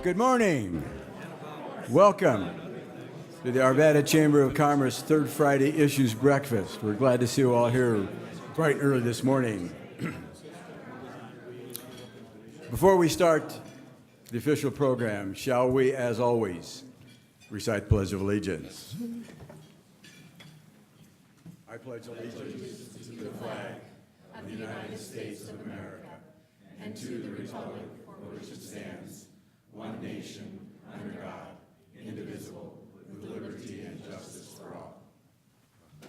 Good morning. Welcome to the Arvada Chamber of Commerce Third Friday Issues Breakfast. We're glad to see you all here bright and early this morning. Before we start the official program, shall we, as always, recite the Pledge of Allegiance? I pledge allegiance to the flag of the United States of America and to the republic for which it stands, one nation, under God, indivisible, with liberty and justice for all.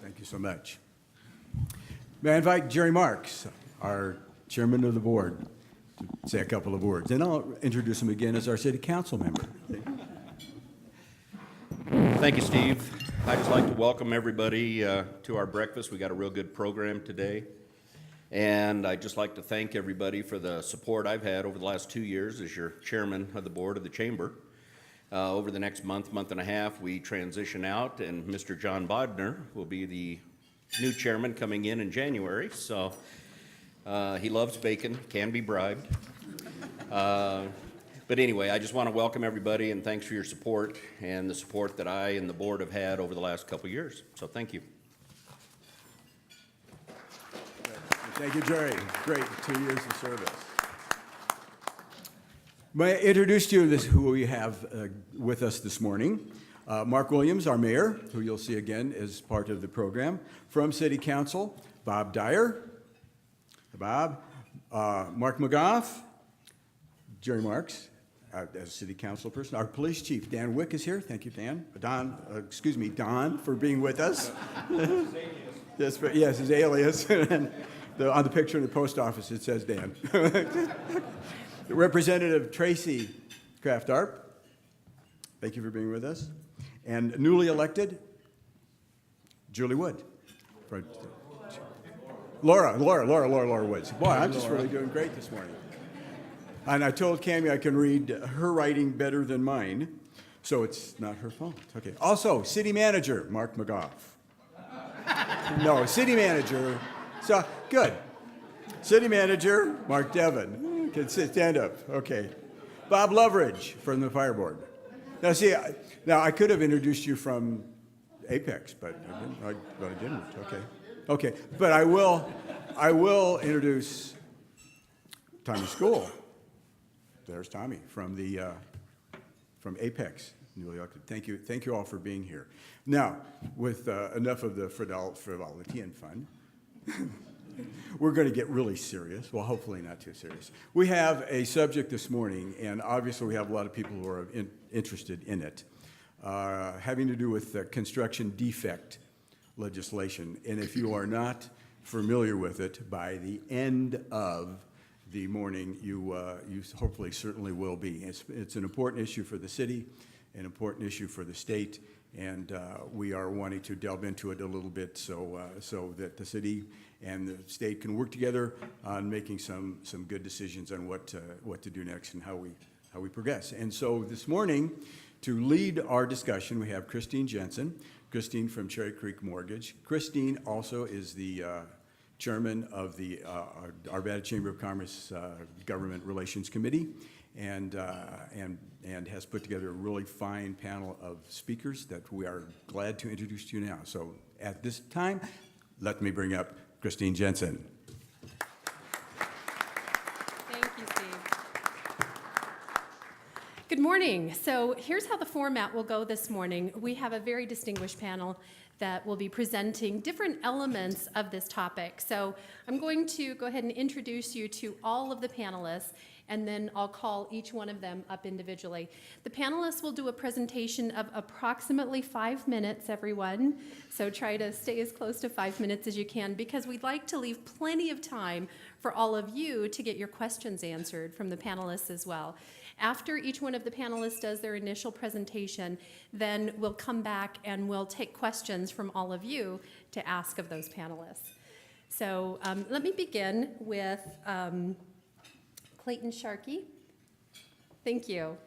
Thank you so much. May I invite Jerry Marks, our chairman of the board, to say a couple of words. And I'll introduce him again as our city council member. Thank you, Steve. I'd just like to welcome everybody to our breakfast. We got a real good program today. And I'd just like to thank everybody for the support I've had over the last 2 years as your chairman of the board of the chamber. Over the next month and a half, we transition out, and Mr. John Bodner will be the new chairman coming in January. So he loves bacon, can be bribed. But anyway, I just want to welcome everybody, and thanks for your support and the support that I and the board have had over the last couple of years. So thank you. Thank you, Jerry. Great 2 years of service. May I introduce to you who we have with us this morning. Mark Williams, our mayor, who you'll see again as part of the program. From City Council, Bob Dyer. Bob. Mark McGough. Jerry Marks, as City Council person. Our police chief, Dan Wick, is here. Thank you, Dan. Don, for being with us. Yes, his alias. On the picture in the post office, it says Dan. Representative Tracy Kraft-Arp, thank you for being with us. And newly elected, Julie Wood. Laura Woods. Boy, I'm just really doing great this morning. And I told Cammie I can read her writing better than mine, so it's not her fault. Okay. Also, city manager, Mark McGough. No, city manager. So, good. City manager, Mark Devon. Can stand up. Okay. Bob Loveridge from the fire board. Now, see, I could have introduced you from Apex, but I didn't. Okay. But I will introduce Tommy School. There's Tommy from from Apex, newly elected. Thank you all for being here. Now, with enough of the frivolity and fun, we're going to get really serious. Well, hopefully not too serious. We have a subject this morning, and obviously we have a lot of people who are interested in it, having to do with construction defect legislation. And if you are not familiar with it, by the end of the morning, you hopefully certainly will be. It's an important issue for the city, an important issue for the state, and we are wanting to delve into it a little bit so that the city and the state can work together on making some good decisions on what to do next and how we progress. And so this morning, to lead our discussion, we have Christine Jensen. Christine from Cherry Creek Mortgage. Christine also is the chairman of the Arvada Chamber of Commerce Government Relations Committee, and has put together a really fine panel of speakers that we are glad to introduce to you now. So at this time, let me bring up Christine Jensen. Thank you, Steve. Good morning. So here's how the format will go this morning. We have a very distinguished panel that will be presenting different elements of this topic. So I'm going to go ahead and introduce you to all of the panelists, and then I'll call each one of them up individually. The panelists will do a presentation of approximately 5 minutes, everyone. So try to stay as close to 5 minutes as you can, because we'd like to leave plenty of time for all of you to get your questions answered from the panelists as well. After each one of the panelists does their initial presentation, then we'll come back and we'll take questions from all of you to ask of those panelists. So let me begin with Clayton Sharkey. Thank you.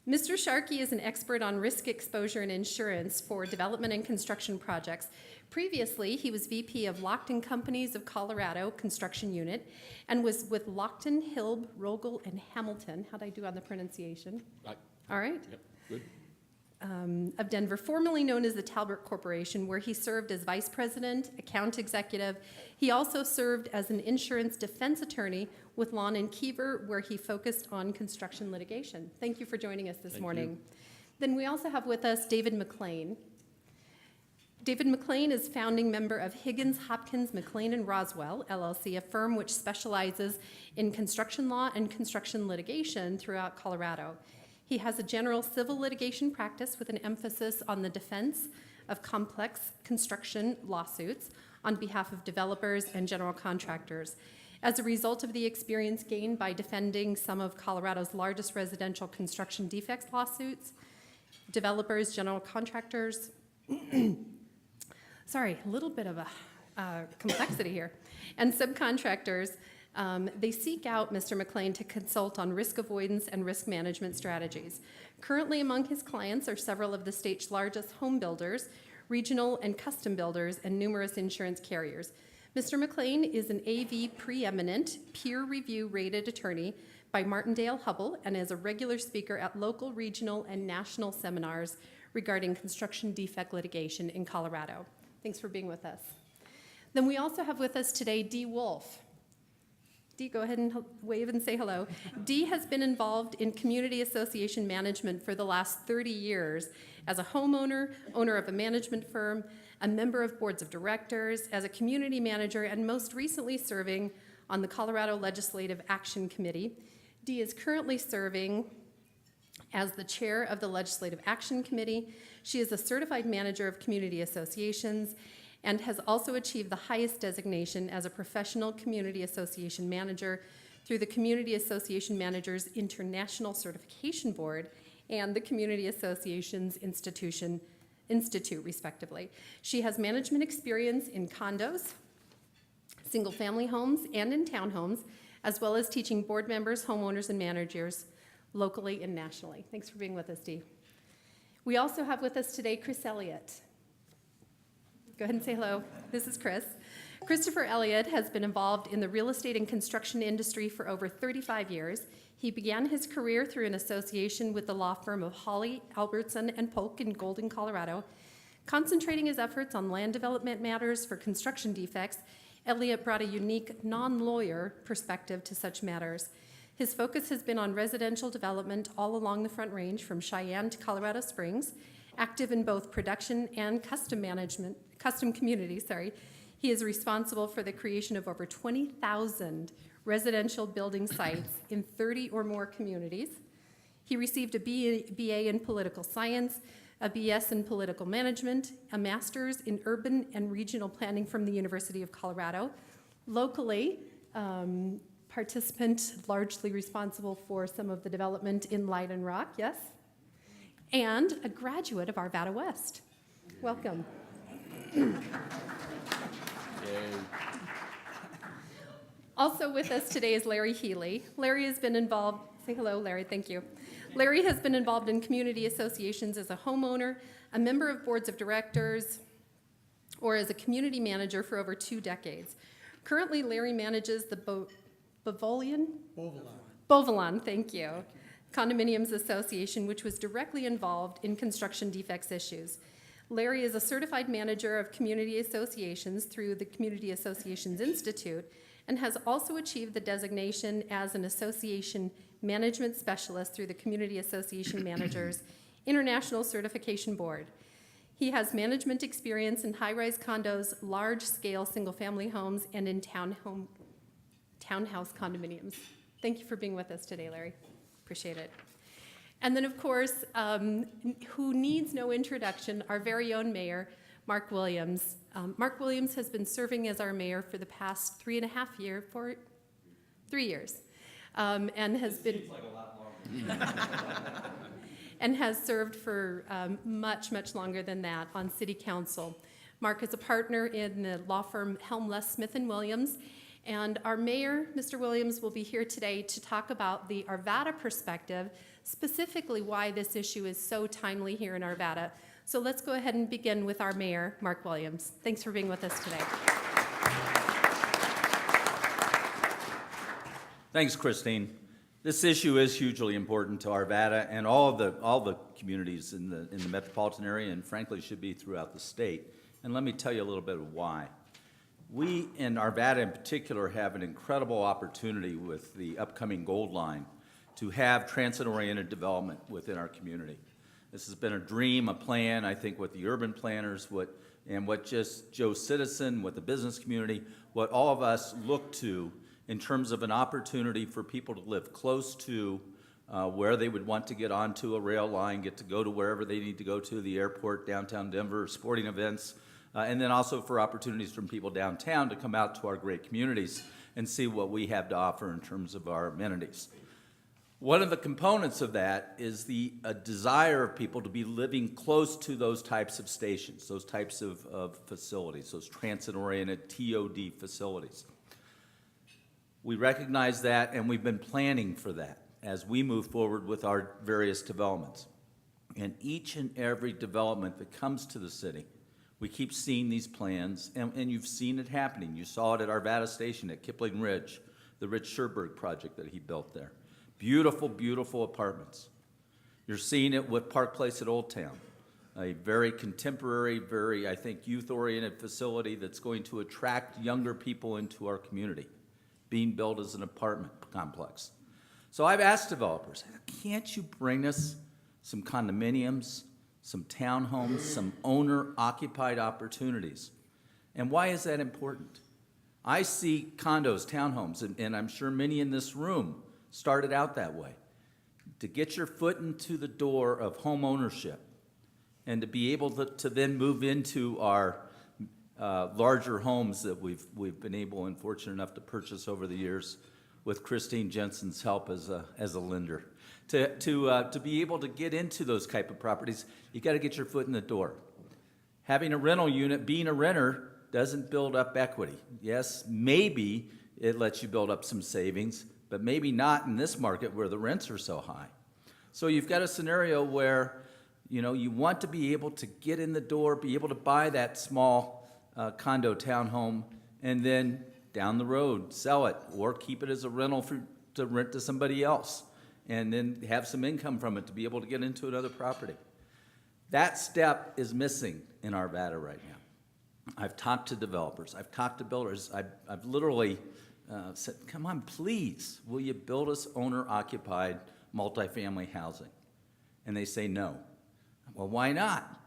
Mr. Sharkey is an expert on risk exposure and insurance for development and construction projects. Previously, he was VP of Lockton Companies of Colorado Construction Unit and was with Lockton, Hilb, Rogel, and Hamilton. How'd I do on the pronunciation? All right. Yep, good. Of Denver, formerly known as the Talbot Corporation, where he served as vice president, account executive. He also served as an insurance defense attorney with Lawn and Kiever, where he focused on construction litigation. Thank you for joining us this morning. Then we also have with us David McLean. David McLean is founding member of Higgins, Hopkins, McLean, and Roswell, LLC, a firm which specializes in construction law and construction litigation throughout Colorado. He has a general civil litigation practice with an emphasis on the defense of complex construction lawsuits on behalf of developers and general contractors. As a result of the experience gained by defending some of Colorado's largest residential construction defects lawsuits, developers, general contractors, sorry, a little bit of a complexity here, and subcontractors, they seek out Mr. McLean to consult on risk avoidance and risk management strategies. Currently among his clients are several of the state's largest home builders, regional and custom builders, and numerous insurance carriers. Mr. McLean is an AV preeminent, peer review rated attorney by Martindale Hubbell and is a regular speaker at local, regional, and national seminars regarding construction defect litigation in Colorado. Thanks for being with us. Then we also have with us today Dee Wolf. Dee, go ahead and wave and say hello. Dee has been involved in community association management for the last 30 years as a homeowner, owner of a management firm, a member of boards of directors, as a community manager, and most recently serving on the Colorado Legislative Action Committee. Dee is currently serving as the chair of the Legislative Action Committee. She is a certified manager of community associations and has also achieved the highest designation as a professional community association manager through the Community Association Managers International Certification Board and the Community Associations Institute, respectively. She has management experience in condos, single-family homes, and in townhomes, as well as teaching board members, homeowners, and managers locally and nationally. Thanks for being with us, Dee. We also have with us today Chris Elliott. Go ahead and say hello. This is Chris. Christopher Elliott has been involved in the real estate and construction industry for over 35 years. He began his career through an association with the law firm of Hawley, Albertson, and Polk in Golden, Colorado. Concentrating his efforts on land development matters for construction defects, Elliott brought a unique non-lawyer perspective to such matters. His focus has been on residential development all along the Front Range from Cheyenne to Colorado Springs, active in both production and custom communities. He is responsible for the creation of over 20,000 residential building sites in 30 or more communities. He received a BA in political science, a BS in political management, a master's in urban and regional planning from the University of Colorado. Locally, participant largely responsible for some of the development in Light and Rock, yes? And a graduate of Arvada West. Welcome. Also with us today is Larry Healy. Larry has been involved, say hello, Larry, thank you. Larry has been involved in community associations as a homeowner, a member of boards of directors, or as a community manager for over 2 decades. Currently, Larry manages the Bovalon, thank you, Condominiums Association, which was directly involved in construction defects issues. Larry is a certified manager of community associations through the Community Associations Institute and has also achieved the designation as an association management specialist through the Community Association Managers International Certification Board. He has management experience in high-rise condos, large-scale single-family homes, and in townhouse condominiums. Thank you for being with us today, Larry. Appreciate it. And then, of course, who needs no introduction, our very own mayor, Mark Williams. Mark Williams has been serving as our mayor for the past 3 years, and has been Seems like a lot longer. and has served for much longer than that on city council. Mark is a partner in the law firm Helmless Smith & Williams, and our mayor, Mr. Williams, will be here today to talk about the Arvada perspective specifically why this issue is so timely here in Arvada. So let's go ahead and begin with our mayor, Mark Williams. Thanks for being with us today. Thanks, Christine. This issue is hugely important to Arvada and all the communities in the metropolitan area, and frankly should be throughout the state. And let me tell you a little bit of why. We in Arvada in particular have an incredible opportunity with the upcoming Gold Line to have transit-oriented development within our community. This has been a dream, a plan, I think, with the urban planners, what just Joe Citizen, what the business community, what all of us look to in terms of an opportunity for people to live close to where they would want to get onto a rail line, get to go to wherever they need to go to, the airport, downtown Denver, sporting events, and then also for opportunities from people downtown to come out to our great communities and see what we have to offer in terms of our amenities. One of the components of that is a desire of people to be living close to those types of stations, those types of facilities, those transit-oriented TOD facilities. We recognize that, and we've been planning for that as we move forward with our various developments. And each and every development that comes to the city, we keep seeing these plans, and you've seen it happening. You saw it at Arvada Station at Kipling Ridge, the Rich Sherberg project that he built there. Beautiful, beautiful apartments. You're seeing it with Park Place at Old Town, a very contemporary, very, I think, youth-oriented facility that's going to attract younger people into our community, being built as an apartment complex. So I've asked developers, can't you bring us some condominiums, some townhomes, some owner-occupied opportunities? And why is that important? I see condos, townhomes, and I'm sure many in this room started out that way. To get your foot into the door of home ownership and to be able to then move into our larger homes that we've been able and fortunate enough to purchase over the years with Christine Jensen's help as a lender. To be able to get into those type of properties, you got to get your foot in the door. Having a rental unit, being a renter, doesn't build up equity. Yes, maybe it lets you build up some savings, but maybe not in this market where the rents are so high. So you've got a scenario where, you want to be able to get in the door, be able to buy that small condo townhome, and then down the road sell it or keep it as a rental to rent to somebody else, and then have some income from it to be able to get into another property. That step is missing in Arvada right now. I've talked to developers, I've talked to builders, I've literally said, come on, please, will you build us owner-occupied multifamily housing? And they say no. Well, why not?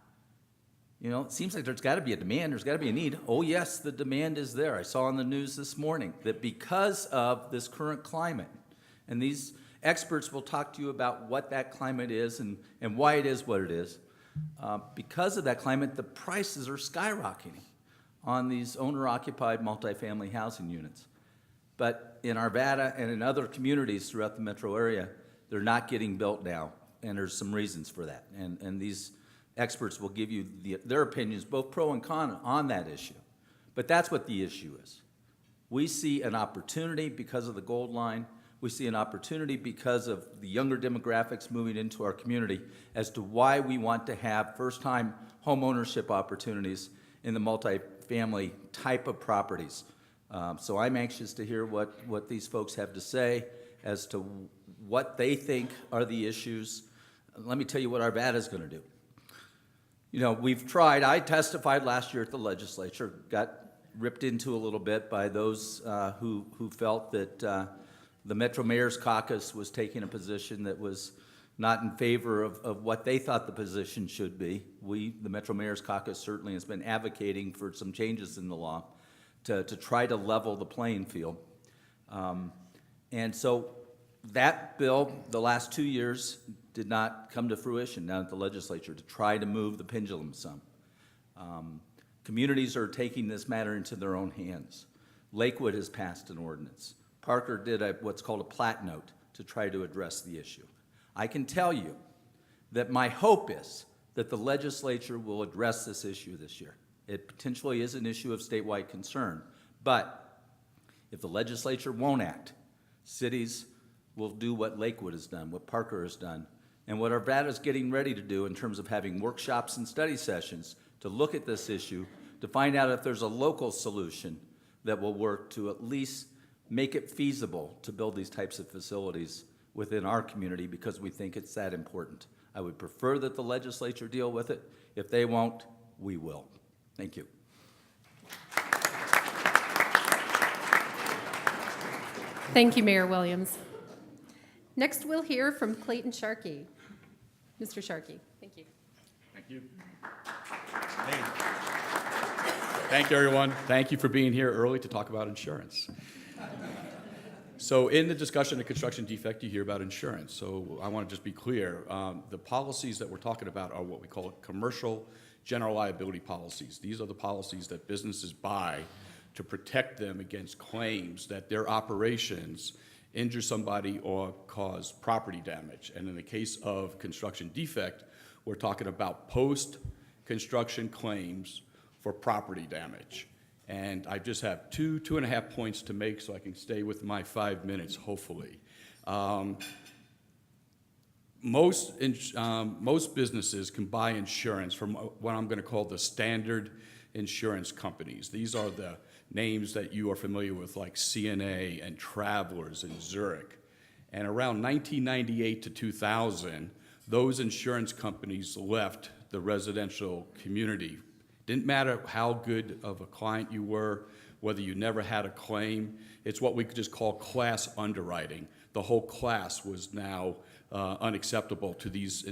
It seems like there's got to be a demand, there's got to be a need. Oh yes, the demand is there. I saw on the news this morning that because of this current climate, and these experts will talk to you about what that climate is and why it is what it is, because of that climate, the prices are skyrocketing on these owner-occupied multifamily housing units. But in Arvada and in other communities throughout the metro area, they're not getting built now, and there's some reasons for that. And these experts will give you their opinions, both pro and con, on that issue. But that's what the issue is. We see an opportunity because of the Gold Line. We see an opportunity because of the younger demographics moving into our community as to why we want to have first-time home ownership opportunities in the multifamily type of properties. So I'm anxious to hear what these folks have to say as to what they think are the issues. Let me tell you what Arvada is going to do. We've tried. I testified last year at the legislature, got ripped into a little bit by those who felt that the Metro Mayor's Caucus was taking a position that was not in favor of what they thought the position should be. The Metro Mayor's Caucus certainly has been advocating for some changes in the law to try to level the playing field. And so that bill, the last 2 years, did not come to fruition down at the legislature to try to move the pendulum some. Communities are taking this matter into their own hands. Lakewood has passed an ordinance. Parker did what's called a plat note to try to address the issue. I can tell you that my hope is that the legislature will address this issue this year. It potentially is an issue of statewide concern, but if the legislature won't act, cities We'll do what Lakewood has done, what Parker has done, and what Arvada's getting ready to do in terms of having workshops and study sessions to look at this issue, to find out if there's a local solution that will work to at least make it feasible to build these types of facilities within our community, because we think it's that important. I would prefer that the legislature deal with it. If they won't, we will. Thank you. Thank you, Mayor Williams. Next, we'll hear from Clayton Sharkey. Mr. Sharkey, thank you. Thank you. Thank you, everyone. Thank you for being here early to talk about insurance. So in the discussion of construction defect, you hear about insurance. So I want to just be clear. The policies that we're talking about are what we call commercial general liability policies. These are the policies that businesses buy to protect them against claims that their operations injure somebody or cause property damage. And in the case of construction defect, we're talking about post-construction claims for property damage. And I just have two and a half points to make so I can stay with my 5 minutes, hopefully. Most businesses can buy insurance from what I'm going to call the standard insurance companies. These are the names that you are familiar with, like CNA and Travelers and Zurich. And around 1998 to 2000, those insurance companies left the residential community. Didn't matter how good of a client you were, whether you never had a claim. It's what we could just call class underwriting. The whole class was now unacceptable to these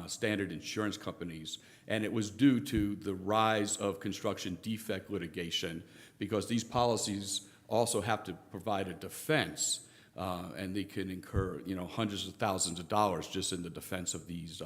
standard insurance companies. And it was due to the rise of construction defect litigation, because these policies also have to provide a defense, and they can incur, hundreds of thousands of dollars just in the defense of these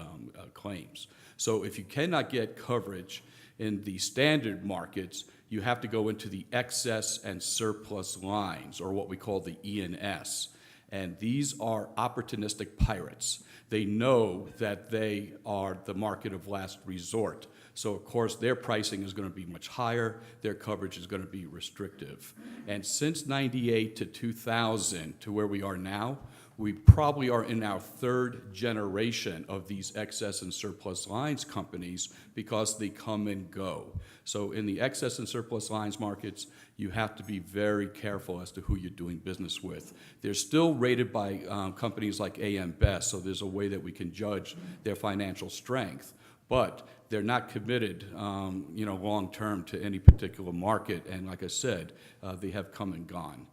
claims. So if you cannot get coverage in the standard markets, you have to go into the excess and surplus lines, or what we call the E&S. And these are opportunistic pirates. They know that they are the market of last resort. So of course their pricing is going to be much higher, their coverage is going to be restrictive. And since 98 to 2000 to where we are now, we probably are in our third generation of these excess and surplus lines companies, because they come and go. So in the excess and surplus lines markets, you have to be very careful as to who you're doing business with. They're still rated by companies like AM Best, so there's a way that we can judge their financial strength. But they're not committed, long-term to any particular market. And like I said, they have come and gone.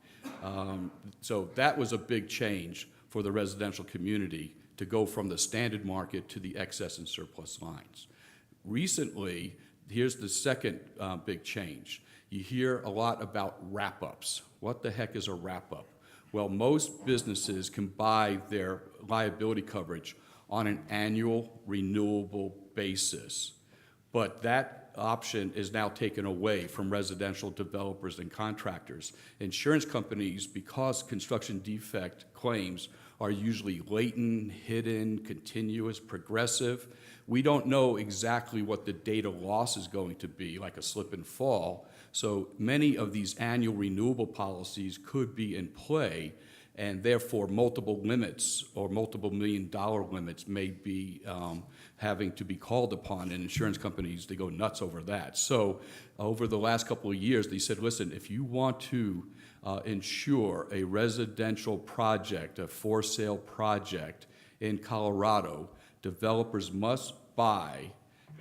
So that was a big change for the residential community, to go from the standard market to the excess and surplus lines. Recently, here's the second big change. You hear a lot about wrap-ups. What the heck is a wrap-up? Well, most businesses can buy their liability coverage on an annual renewable basis, but that option is now taken away from residential developers and contractors. Insurance companies, because construction defect claims are usually latent, hidden, continuous, progressive, we don't know exactly what the data loss is going to be, like a slip and fall. So many of these annual renewable policies could be in play, and therefore multiple limits or multiple million-dollar limits may be having to be called upon, and insurance companies, they go nuts over that. So over the last couple of years, they said, listen, if you want to insure a residential project, a for-sale project in Colorado, developers must buy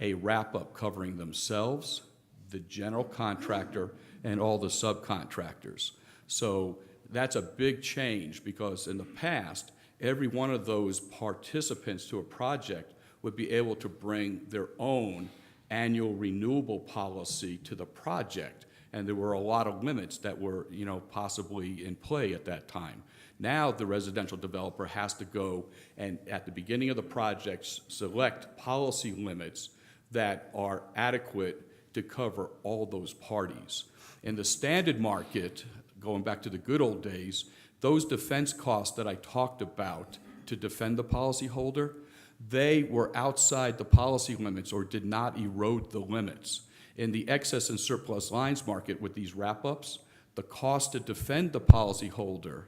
a wrap-up covering themselves, the general contractor, and all the subcontractors. So that's a big change, because in the past, every one of those participants to a project would be able to bring their own annual renewable policy to the project. And there were a lot of limits that were, possibly in play at that time. Now the residential developer has to go and at the beginning of the project select policy limits that are adequate to cover all those parties. In the standard market, going back to the good old days, those defense costs that I talked about to defend the policyholder, they were outside the policy limits or did not erode the limits. In the excess and surplus lines market with these wrap-ups, the cost to defend the policyholder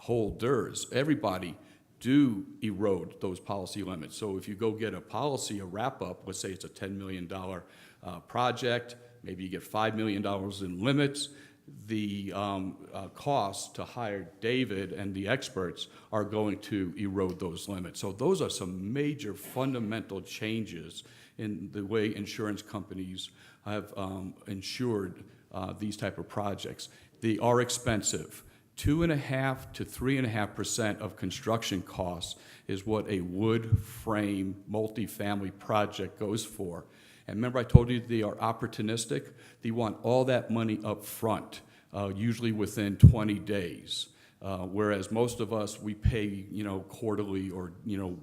holders, everybody, do erode those policy limits. So if you go get a policy, a wrap-up, let's say it's a $10 million project, maybe you get $5 million in limits, the costs to hire David and the experts are going to erode those limits. So those are some major fundamental changes in the way insurance companies have insured these type of projects. They are expensive. 2.5% to 3.5% of construction costs is what a wood frame multifamily project goes for. And remember I told you they are opportunistic? They want all that money up front, usually within 20 days. Whereas most of us, we pay, quarterly or,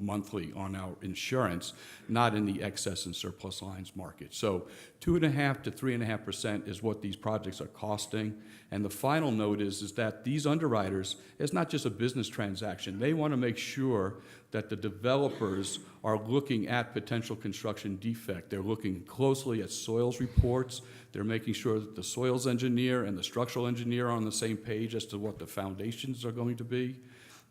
monthly on our insurance, not in the excess and surplus lines market. So 2.5% to 3.5% is what these projects are costing. And the final note is that these underwriters, it's not just a business transaction. They want to make sure that the developers are looking at potential construction defect. They're looking closely at soils reports. They're making sure that the soils engineer and the structural engineer are on the same page as to what the foundations are going to be.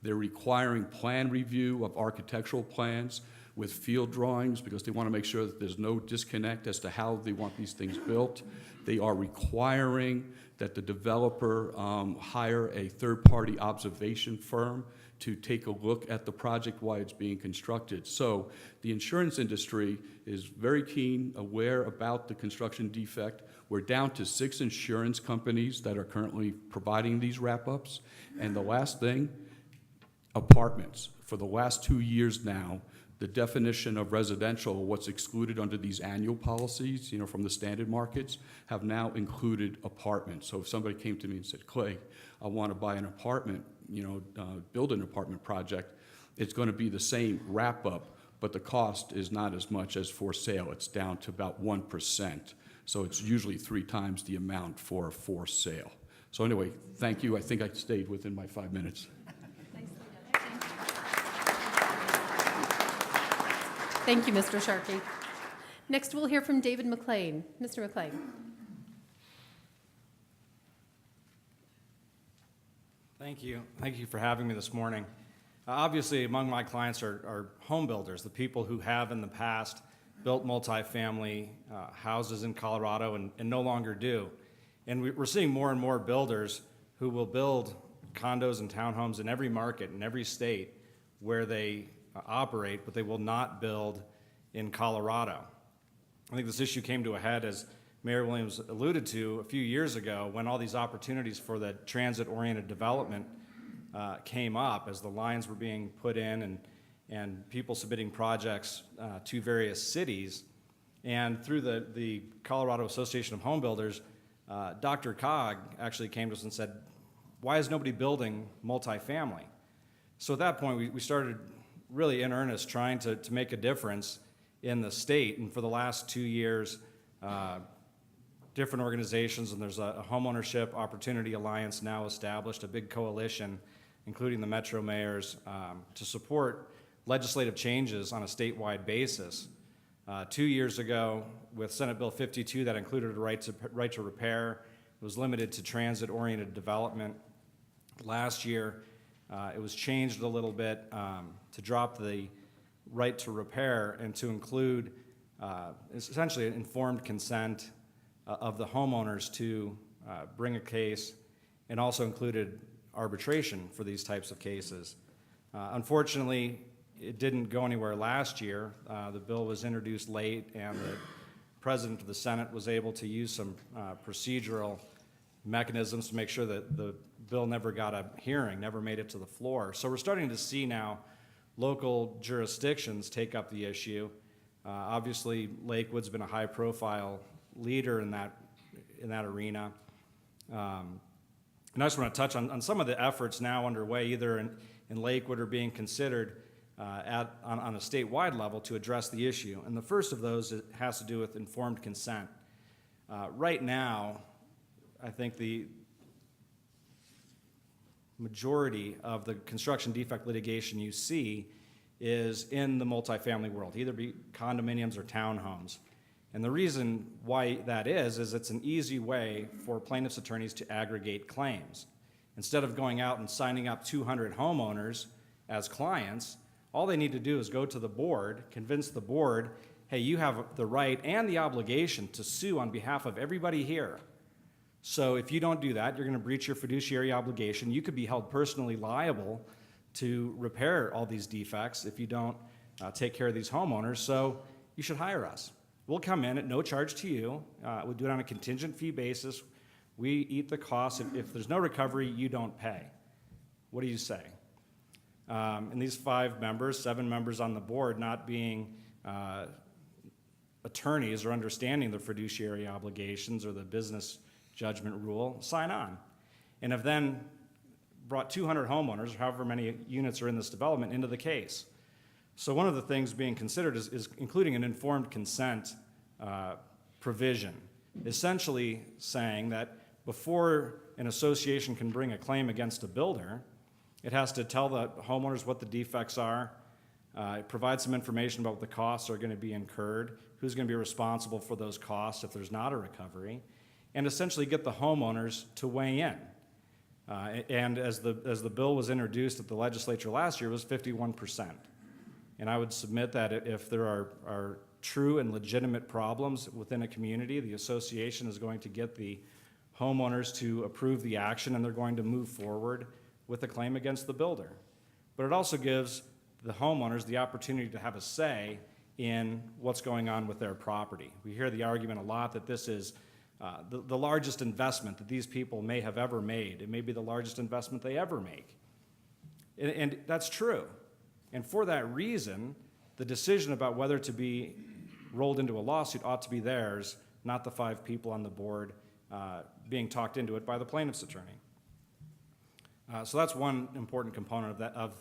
They're requiring plan review of architectural plans with field drawings because they want to make sure that there's no disconnect as to how they want these things built. They are requiring that the developer hire a third-party observation firm to take a look at the project while it's being constructed. So the insurance industry is very keen, aware about the construction defect. We're down to 6 insurance companies that are currently providing these wrap-ups. And the last thing, apartments. For the last 2 years now, the definition of residential, what's excluded under these annual policies, from the standard markets, have now included apartments. So if somebody came to me and said, Clay, I want to buy an apartment, build an apartment project, it's going to be the same wrap-up, but the cost is not as much as for sale. It's down to about 1%. So it's usually 3 times the amount for sale. So anyway, thank you. I think I stayed within my 5 minutes. Thank you, Mr. Sharkey. Next, we'll hear from David McLean. Mr. McLean. Thank you. Thank you for having me this morning. Obviously, among my clients are home builders, the people who have in the past built multifamily houses in Colorado and no longer do. And we're seeing more and more builders who will build condos and townhomes in every market, in every state where they operate, but they will not build in Colorado. I think this issue came to a head, as Mayor Williams alluded to, a few years ago when all these opportunities for the transit-oriented development came up as the lines were being put in and people submitting projects to various cities. And through the Colorado Association of Home Builders, Dr. Cog actually came to us and said, why is nobody building multifamily? So at that point, we started really in earnest trying to make a difference in the state. And for the last 2 years, different organizations, and there's a Homeownership Opportunity Alliance now established, a big coalition, including the Metro mayors, to support legislative changes on a statewide basis. 2 years ago, with Senate Bill 52, that included a right to repair. It was limited to transit-oriented development. Last year, it was changed a little bit to drop the right to repair and to include essentially an informed consent of the homeowners to bring a case, and also included arbitration for these types of cases. Unfortunately, it didn't go anywhere last year. The bill was introduced late, and the President of the Senate was able to use some procedural mechanisms to make sure that the bill never got a hearing, never made it to the floor. So we're starting to see now local jurisdictions take up the issue. Obviously, Lakewood's been a high-profile leader in that arena. And I just want to touch on some of the efforts now underway, either in Lakewood or being considered on a statewide level to address the issue. And the first of those has to do with informed consent. Right now, I think the majority of the construction defect litigation you see is in the multifamily world, either be condominiums or townhomes. And the reason why that is it's an easy way for plaintiffs' attorneys to aggregate claims. Instead of going out and signing up 200 homeowners as clients, all they need to do is go to the board, convince the board, hey, you have the right and the obligation to sue on behalf of everybody here. So if you don't do that, you're going to breach your fiduciary obligation. You could be held personally liable to repair all these defects if you don't take care of these homeowners. So you should hire us. We'll come in at no charge to you. We'll do it on a contingent fee basis. We eat the cost. If there's no recovery, you don't pay. What do you say? And these 5 members, 7 members on the board, not being attorneys or understanding the fiduciary obligations or the business judgment rule, sign on. And have then brought 200 homeowners, or however many units are in this development, into the case. So one of the things being considered is including an informed consent provision, essentially saying that before an association can bring a claim against a builder, it has to tell the homeowners what the defects are, provide some information about what the costs are going to be incurred, who's going to be responsible for those costs if there's not a recovery, and essentially get the homeowners to weigh in. And as the bill was introduced at the legislature last year, it was 51%. And I would submit that if there are true and legitimate problems within a community, the association is going to get the homeowners to approve the action, and they're going to move forward with a claim against the builder. But it also gives the homeowners the opportunity to have a say in what's going on with their property. We hear the argument a lot that this is the largest investment that these people may have ever made. It may be the largest investment they ever make. And that's true. And for that reason, the decision about whether to be rolled into a lawsuit ought to be theirs, not the 5 people on the board being talked into it by the plaintiff's attorney. So that's one important component of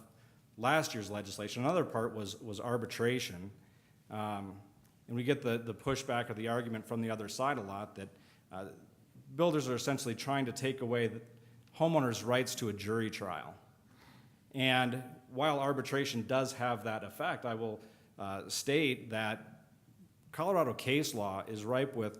last year's legislation. Another part was arbitration. And we get the pushback or the argument from the other side a lot that builders are essentially trying to take away the homeowners' rights to a jury trial. And while arbitration does have that effect, I will state that Colorado case law is ripe with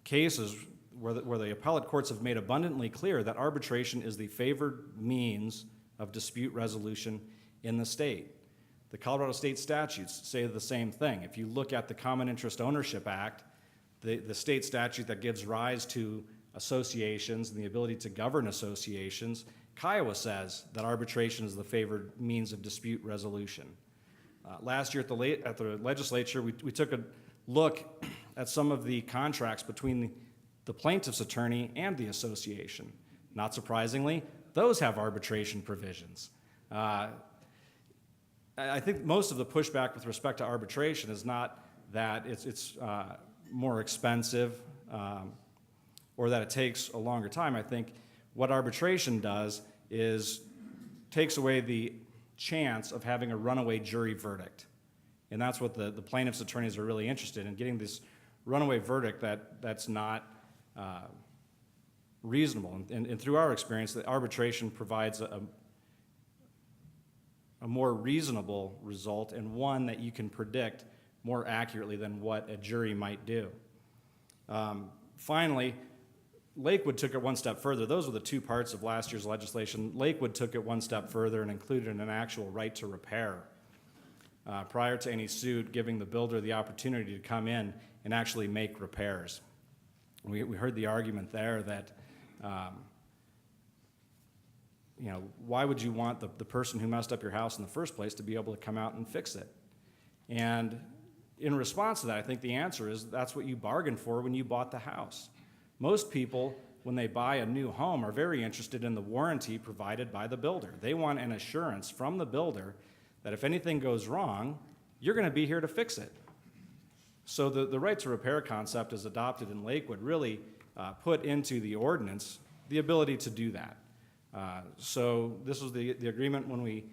cases where the appellate courts have made abundantly clear that arbitration is the favored means of dispute resolution in the state. The Colorado state statutes say the same thing. If you look at the Common Interest Ownership Act, the state statute that gives rise to associations and the ability to govern associations, Kiowa says that arbitration is the favored means of dispute resolution. Last year at the legislature, we took a look at some of the contracts between the plaintiff's attorney and the association. Not surprisingly, those have arbitration provisions. I think most of the pushback with respect to arbitration is not that it's more expensive or that it takes a longer time. I think what arbitration does is takes away the chance of having a runaway jury verdict. And that's what the plaintiff's attorneys are really interested in, getting this runaway verdict that's not reasonable. And through our experience, the arbitration provides a more reasonable result and one that you can predict more accurately than what a jury might do. Finally, Lakewood took it one step further. Those were the 2 parts of last year's legislation. Lakewood took it one step further and included an actual right to repair prior to any suit, giving the builder the opportunity to come in and actually make repairs. We heard the argument there that why would you want the person who messed up your house in the first place to be able to come out and fix it? And in response to that, I think the answer is that's what you bargained for when you bought the house. Most people, when they buy a new home, are very interested in the warranty provided by the builder. They want an assurance from the builder that if anything goes wrong, you're going to be here to fix it. So the right to repair concept as adopted in Lakewood really put into the ordinance the ability to do that. So this was the agreement when we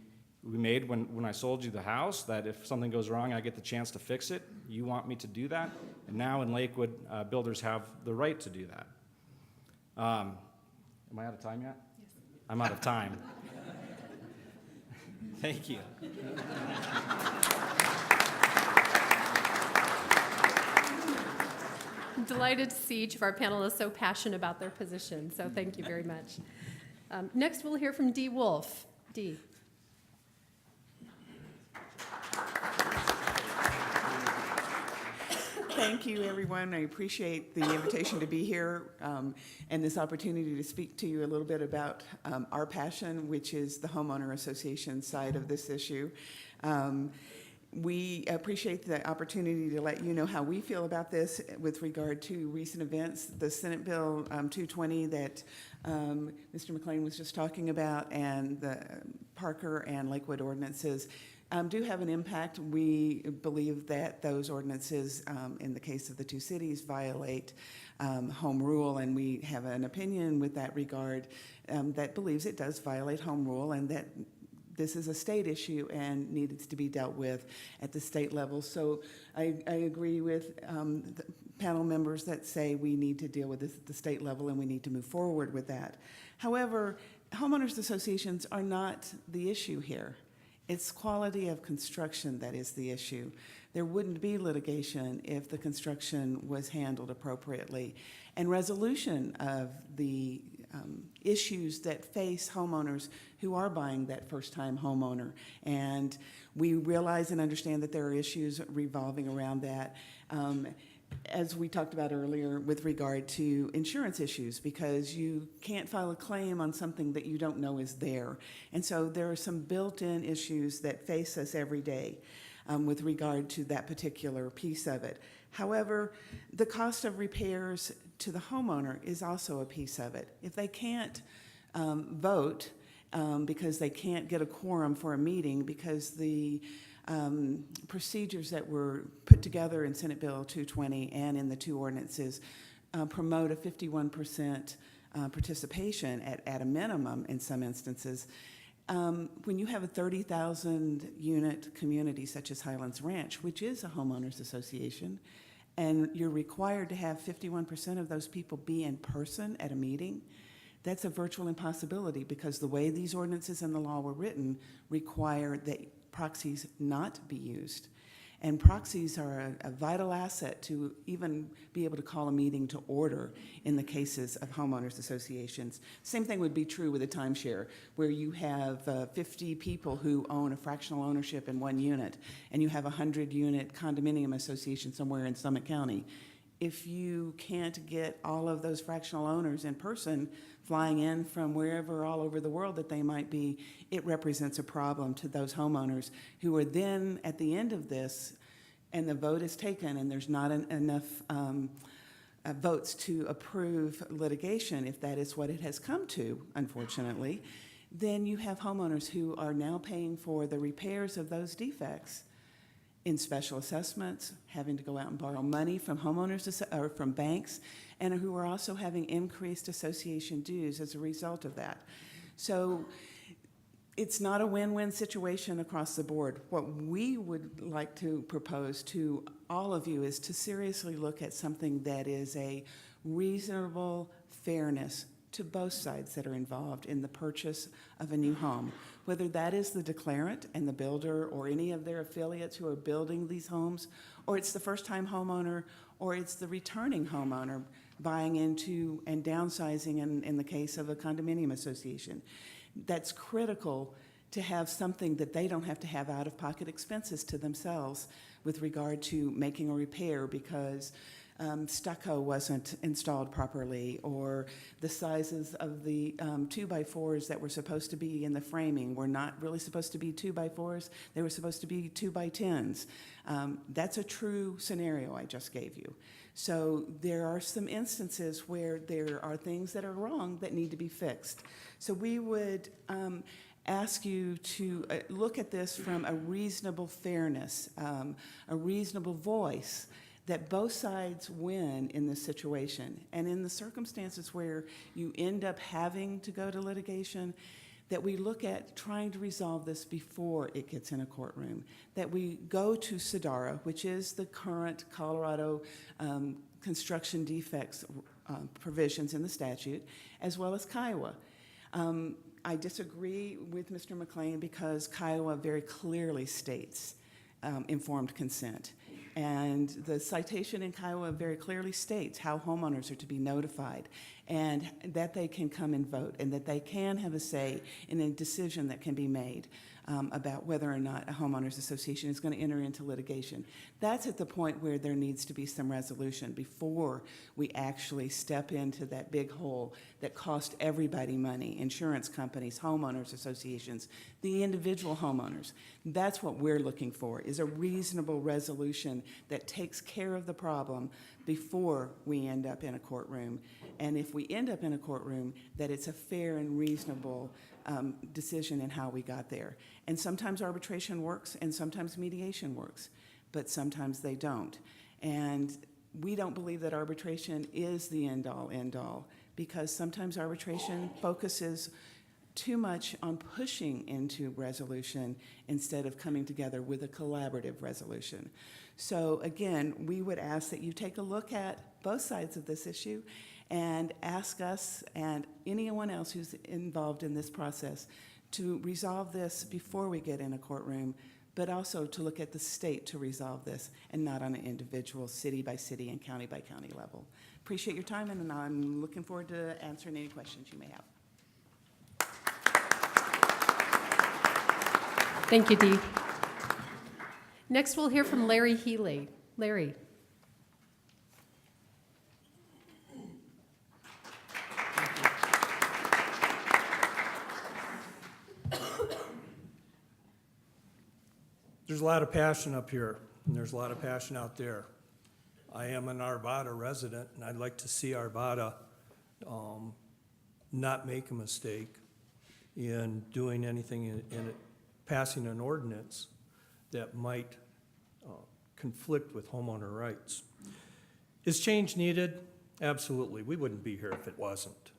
made when I sold you the house, that if something goes wrong, I get the chance to fix it. You want me to do that? And now in Lakewood, builders have the right to do that. Am I out of time yet? Yes. I'm out of time. Thank you. I'm delighted to see each of our panelists so passionate about their position, so thank you very much. Next, we'll hear from Dee Wolf. Dee. Thank you, everyone. I appreciate the invitation to be here and this opportunity to speak to you a little bit about our passion, which is the homeowner association side of this issue. We appreciate the opportunity to let you know how we feel about this with regard to recent events. The Senate Bill 220 that Mr. McLean was just talking about, and the Parker and Lakewood ordinances do have an impact. We believe that those ordinances, in the case of the two cities, violate home rule, and we have an opinion with that regard that believes it does violate home rule, and that this is a state issue and needs to be dealt with at the state level. So I agree with the panel members that say we need to deal with this at the state level and we need to move forward with that. However, homeowners associations are not the issue here. It's quality of construction that is the issue. There wouldn't be litigation if the construction was handled appropriately. And resolution of the issues that face homeowners who are buying that first-time homeowner. And we realize and understand that there are issues revolving around that. As we talked about earlier with regard to insurance issues, because you can't file a claim on something that you don't know is there. And so there are some built-in issues that face us every day with regard to that particular piece of it. However, the cost of repairs to the homeowner is also a piece of it. If they can't vote because they can't get a quorum for a meeting because the procedures that were put together in Senate Bill 220 and in the two ordinances promote a 51% participation at a minimum in some instances. When you have a 30,000 unit community such as Highlands Ranch, which is a homeowners association, and you're required to have 51% of those people be in person at a meeting, that's a virtual impossibility because the way these ordinances and the law were written require that proxies not be used. And proxies are a vital asset to even be able to call a meeting to order in the cases of homeowners associations. Same thing would be true with a timeshare, where you have 50 people who own a fractional ownership in one unit, and you have a 100-unit condominium association somewhere in Summit County. If you can't get all of those fractional owners in person, flying in from wherever all over the world that they might be, it represents a problem to those homeowners who are then at the end of this and the vote is taken and there's not enough votes to approve litigation, if that is what it has come to, unfortunately, then you have homeowners who are now paying for the repairs of those defects in special assessments, having to go out and borrow money from homeowners or from banks, and who are also having increased association dues as a result of that. So it's not a win-win situation across the board. What we would like to propose to all of you is to seriously look at something that is a reasonable fairness to both sides that are involved in the purchase of a new home, whether that is the declarant and the builder or any of their affiliates who are building these homes, or it's the first-time homeowner, or it's the returning homeowner buying into and downsizing in the case of a condominium association. That's critical to have something that they don't have to have out-of-pocket expenses to themselves with regard to making a repair because stucco wasn't installed properly, or the sizes of the 2x4s that were supposed to be in the framing were not really supposed to be 2x4s, they were supposed to be 2x10s. That's a true scenario I just gave you. So there are some instances where there are things that are wrong that need to be fixed. So we would ask you to look at this from a reasonable fairness, a reasonable voice, that both sides win in this situation. And in the circumstances where you end up having to go to litigation, that we look at trying to resolve this before it gets in a courtroom, that we go to SIDARA, which is the current Colorado construction defects provisions in the statute, as well as Kiowa. I disagree with Mr. McLean because Kiowa very clearly states informed consent. And the citation in Kiowa very clearly states how homeowners are to be notified and that they can come and vote and that they can have a say in a decision that can be made about whether or not a homeowners association is going to enter into litigation. That's at the point where there needs to be some resolution before we actually step into that big hole that cost everybody money, insurance companies, homeowners associations, the individual homeowners. That's what we're looking for, is a reasonable resolution that takes care of the problem before we end up in a courtroom. And if we end up in a courtroom, that it's a fair and reasonable decision in how we got there. And sometimes arbitration works and sometimes mediation works, but sometimes they don't. And we don't believe that arbitration is the end-all, because sometimes arbitration focuses too much on pushing into resolution instead of coming together with a collaborative resolution. So again, we would ask that you take a look at both sides of this issue and ask us and anyone else who's involved in this process to resolve this before we get in a courtroom, but also to look at the state to resolve this and not on an individual city by city and county by county level. Appreciate your time, and I'm looking forward to answering any questions you may have. Thank you, Dee. Next, we'll hear from Larry Healy. Larry. There's a lot of passion up here, and there's a lot of passion out there. I am an Arvada resident, and I'd like to see Arvada not make a mistake in doing anything in passing an ordinance that might conflict with homeowner rights. Is change needed? Absolutely. We wouldn't be here if it wasn't.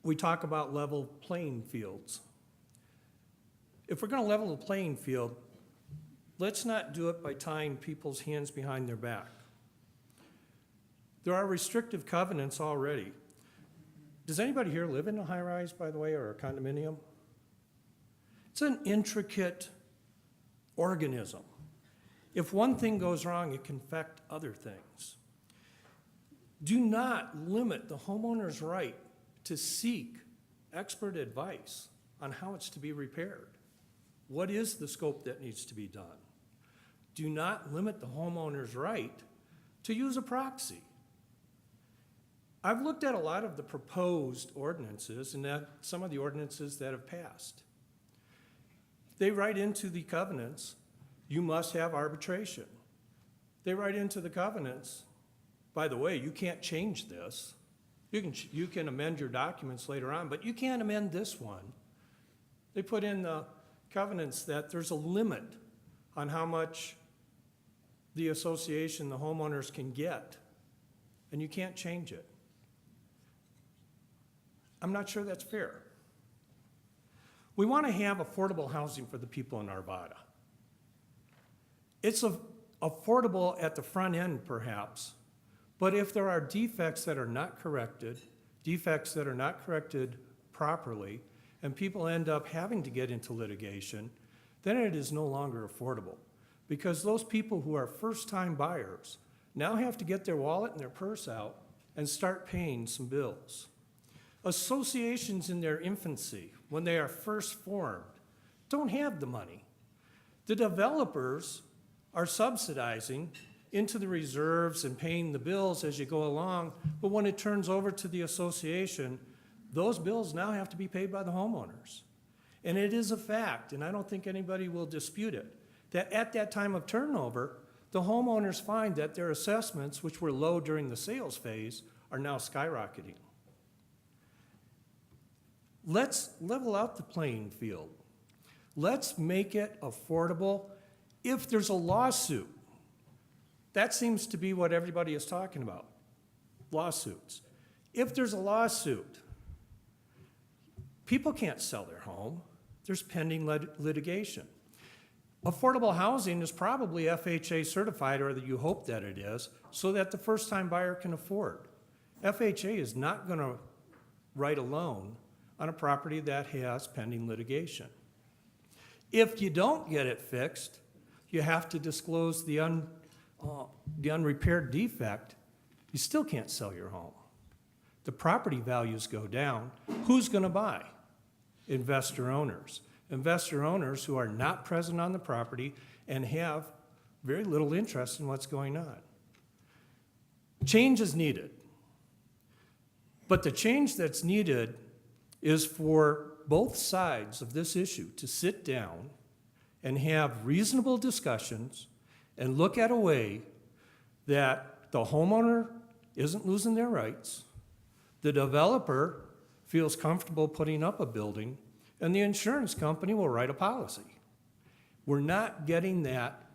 We talk about level playing fields. If we're going to level the playing field, let's not do it by tying people's hands behind their back. There are restrictive covenants already. Does anybody here live in a high-rise, by the way, or a condominium? It's an intricate organism. If one thing goes wrong, it can affect other things. Do not limit the homeowner's right to seek expert advice on how it's to be repaired. What is the scope that needs to be done? Do not limit the homeowner's right to use a proxy. I've looked at a lot of the proposed ordinances and some of the ordinances that have passed. They write into the covenants, you must have arbitration. They write into the covenants, by the way, you can't change this. You can amend your documents later on, but you can't amend this one. They put in the covenants that there's a limit on how much the association, the homeowners can get, and you can't change it. I'm not sure that's fair. We want to have affordable housing for the people in Arvada. It's affordable at the front end, perhaps, but if there are defects that are not corrected, defects that are not corrected properly, and people end up having to get into litigation, then it is no longer affordable. Because those people who are first-time buyers now have to get their wallet and their purse out and start paying some bills. Associations in their infancy, when they are first formed, don't have the money. The developers are subsidizing into the reserves and paying the bills as you go along, but when it turns over to the association, those bills now have to be paid by the homeowners. And it is a fact, and I don't think anybody will dispute it, that at that time of turnover, the homeowners find that their assessments, which were low during the sales phase, are now skyrocketing. Let's level out the playing field. Let's make it affordable. If there's a lawsuit, that seems to be what everybody is talking about, lawsuits. If there's a lawsuit, people can't sell their home. There's pending litigation. Affordable housing is probably FHA certified, or that you hope that it is, so that the first-time buyer can afford. FHA is not going to write a loan on a property that has pending litigation. If you don't get it fixed, you have to disclose the unrepaired defect, you still can't sell your home. The property values go down. Who's going to buy? Investor owners. Investor owners who are not present on the property and have very little interest in what's going on. Change is needed. But the change that's needed is for both sides of this issue to sit down and have reasonable discussions and look at a way that the homeowner isn't losing their rights, the developer feels comfortable putting up a building, and the insurance company will write a policy. We're not getting that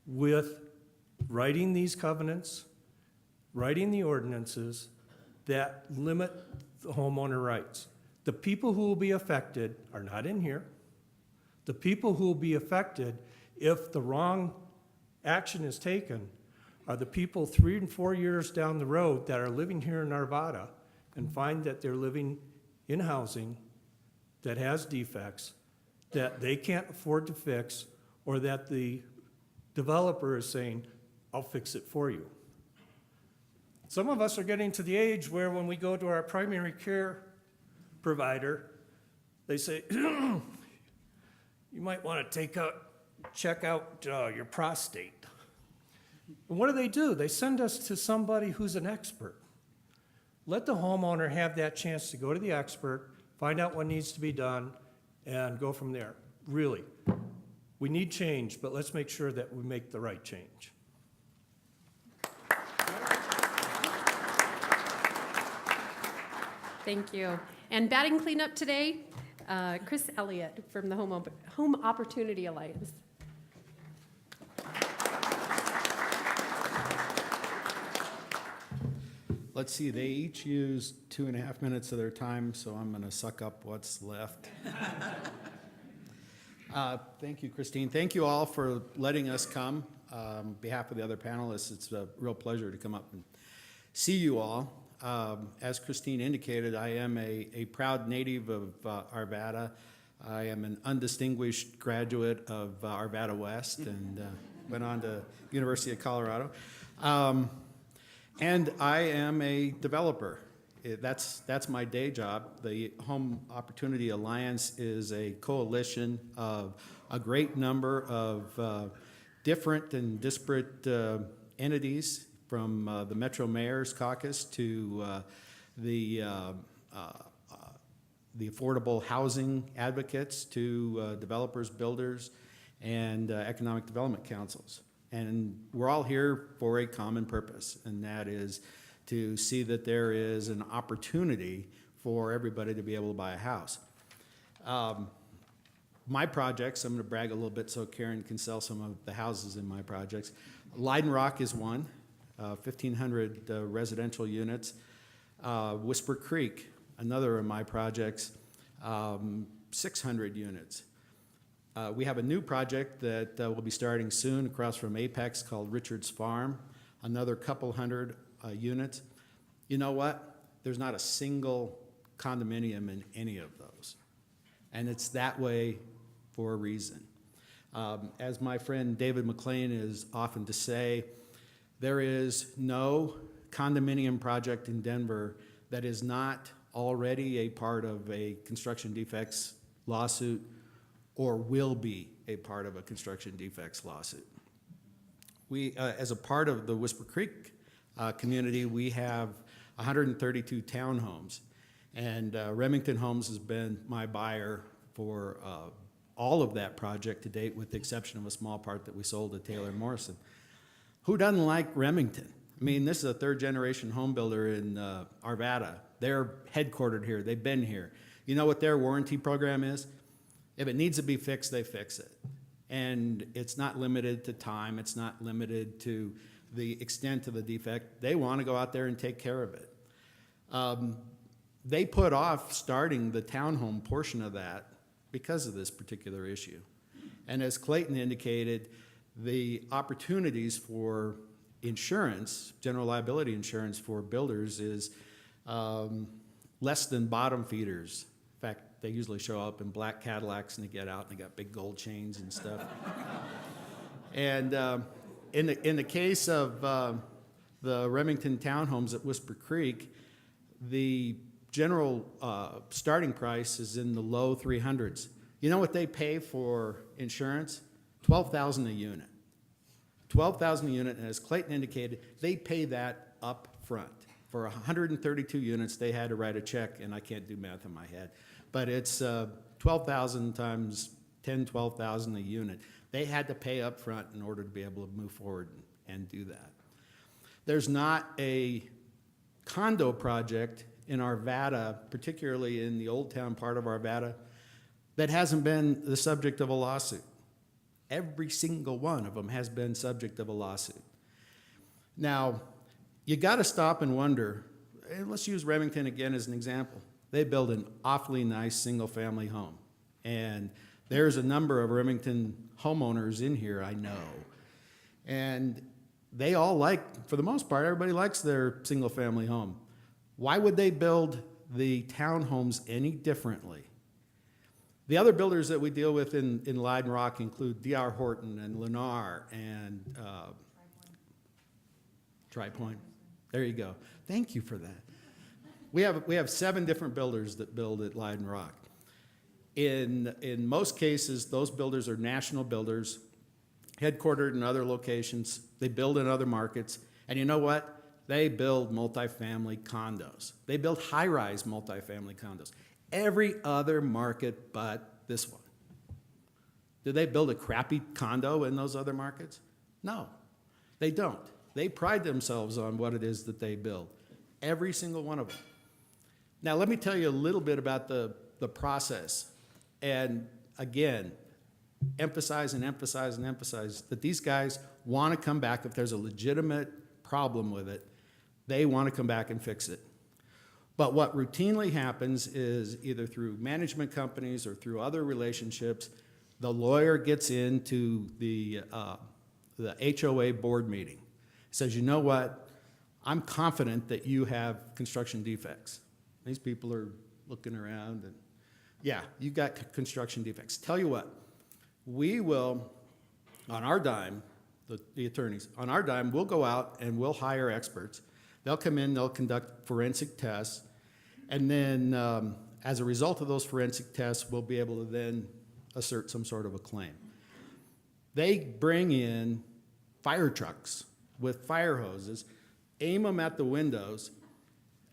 with writing these covenants, writing the ordinances that limit the homeowner rights. The people who will be affected are not in here. The people who will be affected if the wrong action is taken are the people 3 and 4 years down the road that are living here in Arvada and find that they're living in housing that has defects that they can't afford to fix, or that the developer is saying, I'll fix it for you. Some of us are getting to the age where when we go to our primary care provider, they say, you might want to check out your prostate. And what do? They send us to somebody who's an expert. Let the homeowner have that chance to go to the expert, find out what needs to be done, and go from there. Really, we need change, but let's make sure that we make the right change. Thank you. And batting cleanup today, Chris Elliott from the Home Opportunity Alliance. Let's see, they each used 2.5 minutes of their time, so I'm going to suck up what's left. Thank you, Christine. Thank you all for letting us come. On behalf of the other panelists, it's a real pleasure to come up and see you all. As Christine indicated, I am a proud native of Arvada. I am an undistinguished graduate of Arvada West and went on to University of Colorado. And I am a developer. That's my day job. The Home Opportunity Alliance is a coalition of a great number of different and disparate entities, from the Metro Mayor's Caucus to the affordable housing advocates to developers, builders, and economic development councils. And we're all here for a common purpose, and that is to see that there is an opportunity for everybody to be able to buy a house. My projects, I'm going to brag a little bit so Karen can sell some of the houses in my projects. Leiden Rock is one, 1,500 residential units. Whisper Creek, another of my projects, 600 units. We have a new project that will be starting soon across from Apex called Richard's Farm, another couple hundred units. You know what? There's not a single condominium in any of those. And it's that way for a reason. As my friend David McLean is often to say, there is no condominium project in Denver that is not already a part of a construction defects lawsuit or will be a part of a construction defects lawsuit. We, as a part of the Whisper Creek community, we have 132 townhomes, and Remington Homes has been my buyer for all of that project to date, with the exception of a small part that we sold to Taylor Morrison. Who doesn't like Remington? I mean, this is a third-generation home builder in Arvada. They're headquartered here. They've been here. You know what their warranty program is? If it needs to be fixed, they fix it. And it's not limited to time. It's not limited to the extent of the defect. They want to go out there and take care of it. They put off starting the townhome portion of that because of this particular issue. And as Clayton indicated, the opportunities for insurance, general liability insurance for builders, is less than bottom feeders. In fact, they usually show up in black Cadillacs and they get out and they got big gold chains and stuff. And in the case of the Remington townhomes at Whisper Creek, the general starting price is in the low 300s. You know what they pay for insurance? $12,000 a unit. $12,000 a unit, and as Clayton indicated, they pay that up front. For 132 units, they had to write a check, and I can't do math in my head, but it's 12,000 times 10, 12,000 a unit. They had to pay up front in order to be able to move forward and do that. There's not a condo project in Arvada, particularly in the Old Town part of Arvada, that hasn't been the subject of a lawsuit. Every single one of them has been subject of a lawsuit. Now, you got to stop and wonder, and let's use Remington again as an example. They build an awfully nice single-family home, and there's a number of Remington homeowners in here I know, and they all like, for the most part, everybody likes their single-family home. Why would they build the townhomes any differently? The other builders that we deal with in Leiden Rock include D.R. Horton and Lennar and Tri-Point. There you go. Thank you for that. We have 7 different builders that build at Leiden Rock. In most cases, those builders are national builders, headquartered in other locations. They build in other markets. And you know what? They build multifamily condos. They build high-rise multifamily condos. Every other market but this one. Do they build a crappy condo in those other markets? No, they don't. They pride themselves on what it is that they build. Every single one of them. Now, let me tell you a little bit about the process. And again, emphasize and emphasize and emphasize that these guys want to come back if there's a legitimate problem with it. They want to come back and fix it. But what routinely happens is either through management companies or through other relationships, the lawyer gets into the HOA board meeting, says, you know what, I'm confident that you have construction defects. These people are looking around and, yeah, you got construction defects. Tell you what, we will, on our dime, the attorneys, on our dime, we'll go out and we'll hire experts. They'll come in, they'll conduct forensic tests, and then as a result of those forensic tests, we'll be able to then assert some sort of a claim. They bring in fire trucks with fire hoses, aim them at the windows,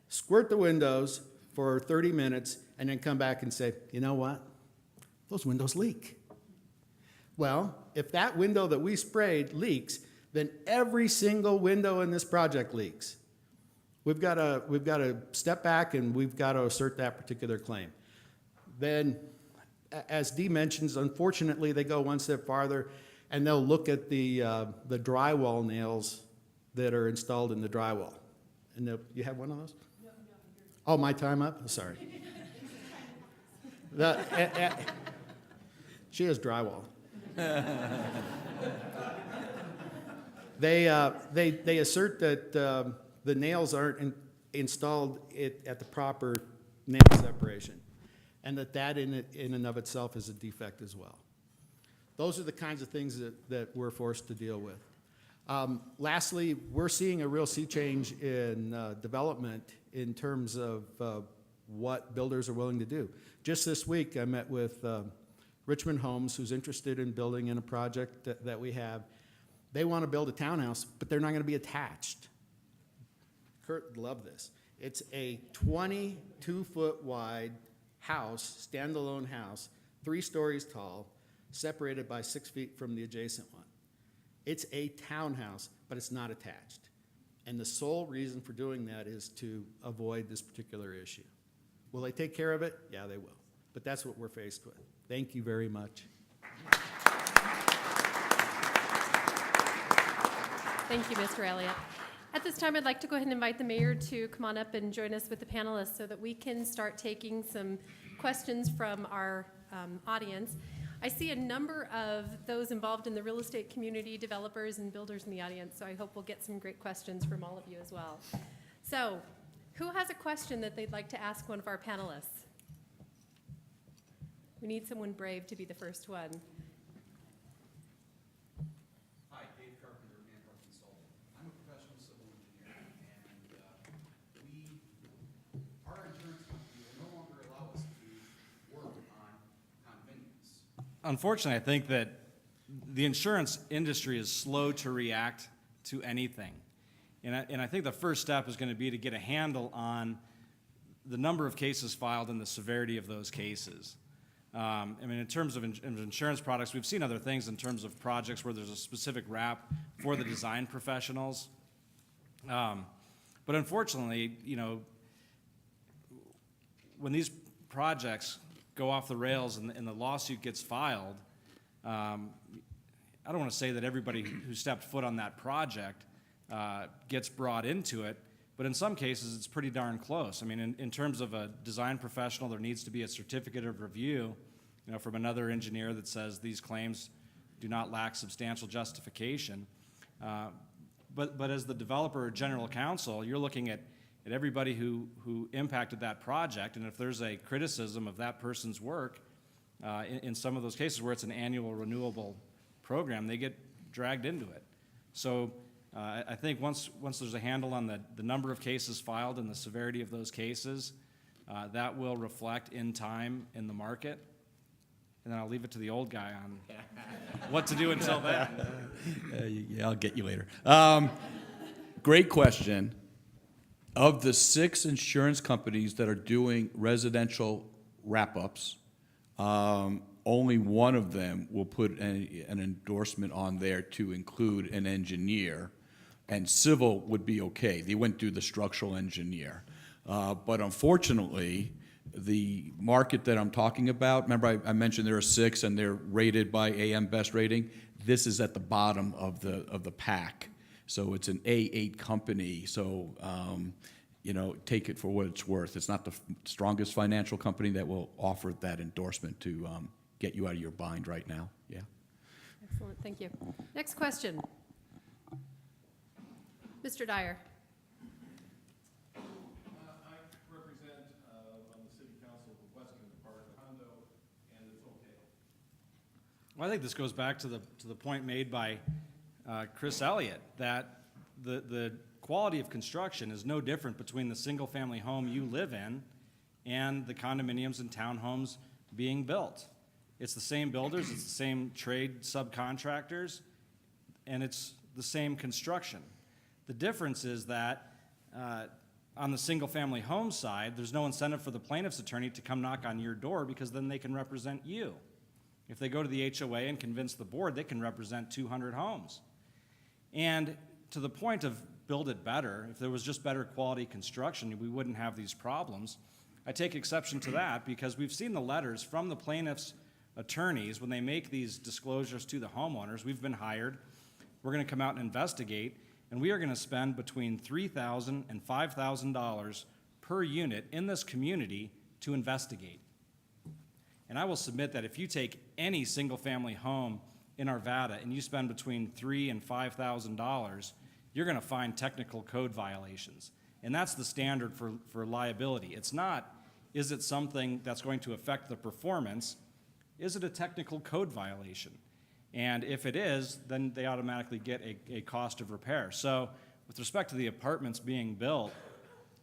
squirt the windows for 30 minutes, and then come back and say, you know what? Those windows leak. Well, if that window that we sprayed leaks, then every single window in this project leaks. We've got to step back and we've got to assert that particular claim. Then, as Dee mentions, unfortunately, they go one step farther and they'll look at the drywall nails that are installed in the drywall. And you have one of those? No. Oh, my time up? Sorry. She has drywall. They assert that the nails aren't installed at the proper nail separation, and that in and of itself is a defect as well. Those are the kinds of things that we're forced to deal with. Lastly, we're seeing a real sea change in development in terms of what builders are willing to do. Just this week, I met with Richmond Homes, who's interested in building in a project that we have. They want to build a townhouse, but they're not going to be attached. Kurt, love this. It's a 22-foot wide house, standalone house, 3 stories tall, separated by 6 feet from the adjacent one. It's a townhouse, but it's not attached. And the sole reason for doing that is to avoid this particular issue. Will they take care of it? Yeah, they will. But that's what we're faced with. Thank you very much. Thank you, Mr. Elliott. At this time, I'd like to go ahead and invite the mayor to come on up and join us with the panelists so that we can start taking some questions from our audience. I see a number of those involved in the real estate community, developers and builders in the audience, so I hope we'll get some great questions from all of you as well. So, who has a question that they'd like to ask one of our panelists? We need someone brave to be the first one. unfortunately, I think that the insurance industry is slow to react to anything. And I think the first step is going to be to get a handle on the number of cases filed and the severity of those cases. I mean, in terms of insurance products, we've seen other things in terms of projects where there's a specific wrap for the design professionals. But unfortunately, you know, when these projects go off the rails and the lawsuit gets filed, I don't want to say that everybody who stepped foot on that project gets brought into it, but in some cases it's pretty darn close. I mean, in terms of a design professional, there needs to be a certificate of review, you know, from another engineer that says these claims do not lack substantial justification. But as the developer or general counsel, you're looking at everybody who impacted that project, and if there's a criticism of that person's work, in some of those cases where it's an annual renewable program, they get dragged into it. So I think once there's a handle on the number of cases filed and the severity of those cases, that will reflect in time in the market. And then I'll leave it to the old guy on what to do until then. Yeah, I'll get you later. Great question. Of the 6 insurance companies that are doing residential wrap-ups, only one of them will put an endorsement on there to include an engineer, and civil would be okay. They wouldn't do the structural engineer. But unfortunately, the market that I'm talking about, remember I mentioned there are 6 and they're rated by AM Best Rating. This is at the bottom of the pack. So it's an A8 company. So, you know, take it for what it's worth. It's not the strongest financial company that will offer that endorsement to get you out of your bind right now. Yeah. Excellent, thank you. Next question. Mr. Dyer. I represent on the city council the western part of Hondo, and it's okay. Well, I think this goes back to the point made by Chris Elliott, that the quality of construction is no different between the single-family home you live in and the condominiums and townhomes being built. It's the same builders, it's the same trade subcontractors, and it's the same construction. The difference is that on the single-family home side, there's no incentive for the plaintiff's attorney to come knock on your door, because then they can represent you. If they go to the HOA and convince the board, they can represent 200 homes. And to the point of build it better, if there was just better quality construction, we wouldn't have these problems. I take exception to that because we've seen the letters from the plaintiff's attorneys when they make these disclosures to the homeowners. We've been hired. We're going to come out and investigate, and we are going to spend between $3,000 and $5,000 per unit in this community to investigate. And I will submit that if you take any single-family home in Arvada and you spend between $3,000 and $5,000, you're going to find technical code violations. And that's the standard for liability. It's not, is it something that's going to affect the performance? Is it a technical code violation? And if it is, then they automatically get a cost of repair. So with respect to the apartments being built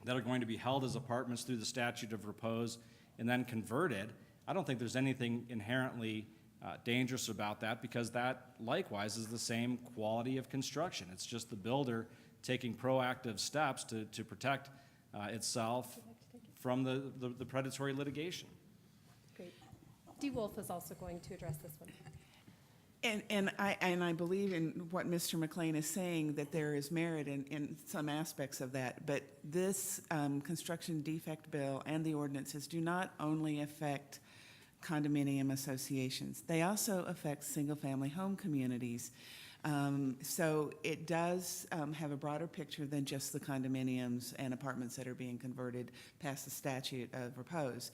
that are going to be held as apartments through the statute of repose and then converted, I don't think there's anything inherently dangerous about that, because that likewise is the same quality of construction. It's just the builder taking proactive steps to protect itself from the predatory litigation. Great. Dee Wolf is also going to address this one. And I believe in what Mr. McLean is saying, that there is merit in some aspects of that, but this construction defect bill and the ordinances do not only affect condominium associations. They also affect single-family home communities. So it does have a broader picture than just the condominiums and apartments that are being converted past the statute of repose.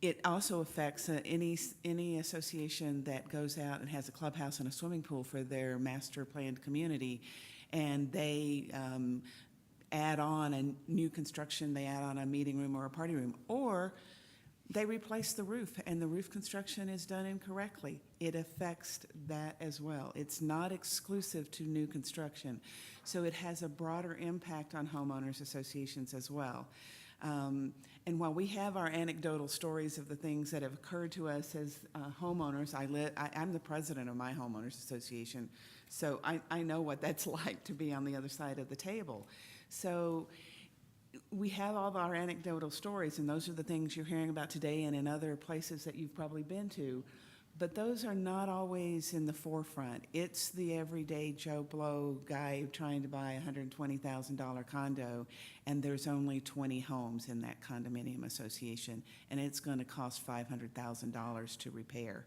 It also affects any association that goes out and has a clubhouse and a swimming pool for their master planned community, and they add on a new construction, they add on a meeting room or a party room, or they replace the roof and the roof construction is done incorrectly. It affects that as well. It's not exclusive to new construction. So it has a broader impact on homeowners associations as well. And while we have our anecdotal stories of the things that have occurred to us as homeowners, I'm the president of my homeowners association, so I know what that's like to be on the other side of the table. So we have all of our anecdotal stories, and those are the things you're hearing about today and in other places that you've probably been to. But those are not always in the forefront. It's the everyday Joe Blow guy trying to buy a $120,000 condo, and there's only 20 homes in that condominium association, and it's going to cost $500,000 to repair.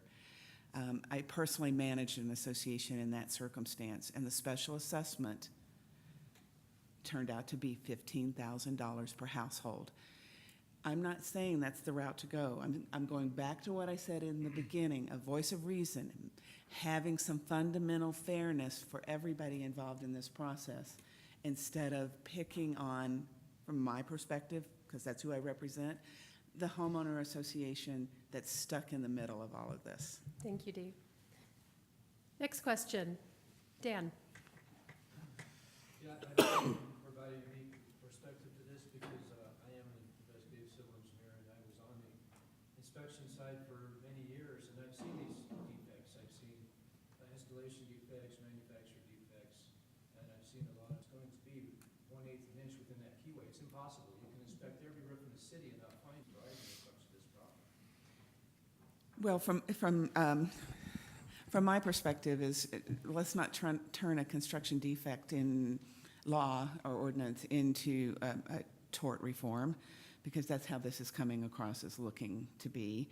I personally managed an association in that circumstance, and the special assessment turned out to be $15,000 per household. I'm not saying that's the route to go. I'm going back to what I said in the beginning, a voice of reason, having some fundamental fairness for everybody involved in this process, instead of picking on, from my perspective, because that's who I represent, the homeowner association that's stuck in the middle of all of this. Thank you, Dee. Next question. Dan. Yeah, I think provide a unique perspective to this because I am an investigative civil engineer and I was on the inspection side for many years, and I've seen these defects. I've seen installation defects, manufacturer defects, and I've seen a lot. It's going to be 1/8 of an inch within that keyway. It's impossible. You can inspect every roof in the city and not find driving when it comes to this problem. Well, from my perspective is, let's not turn a construction defect in law or ordinance into a tort reform, because that's how this is coming across as looking to be.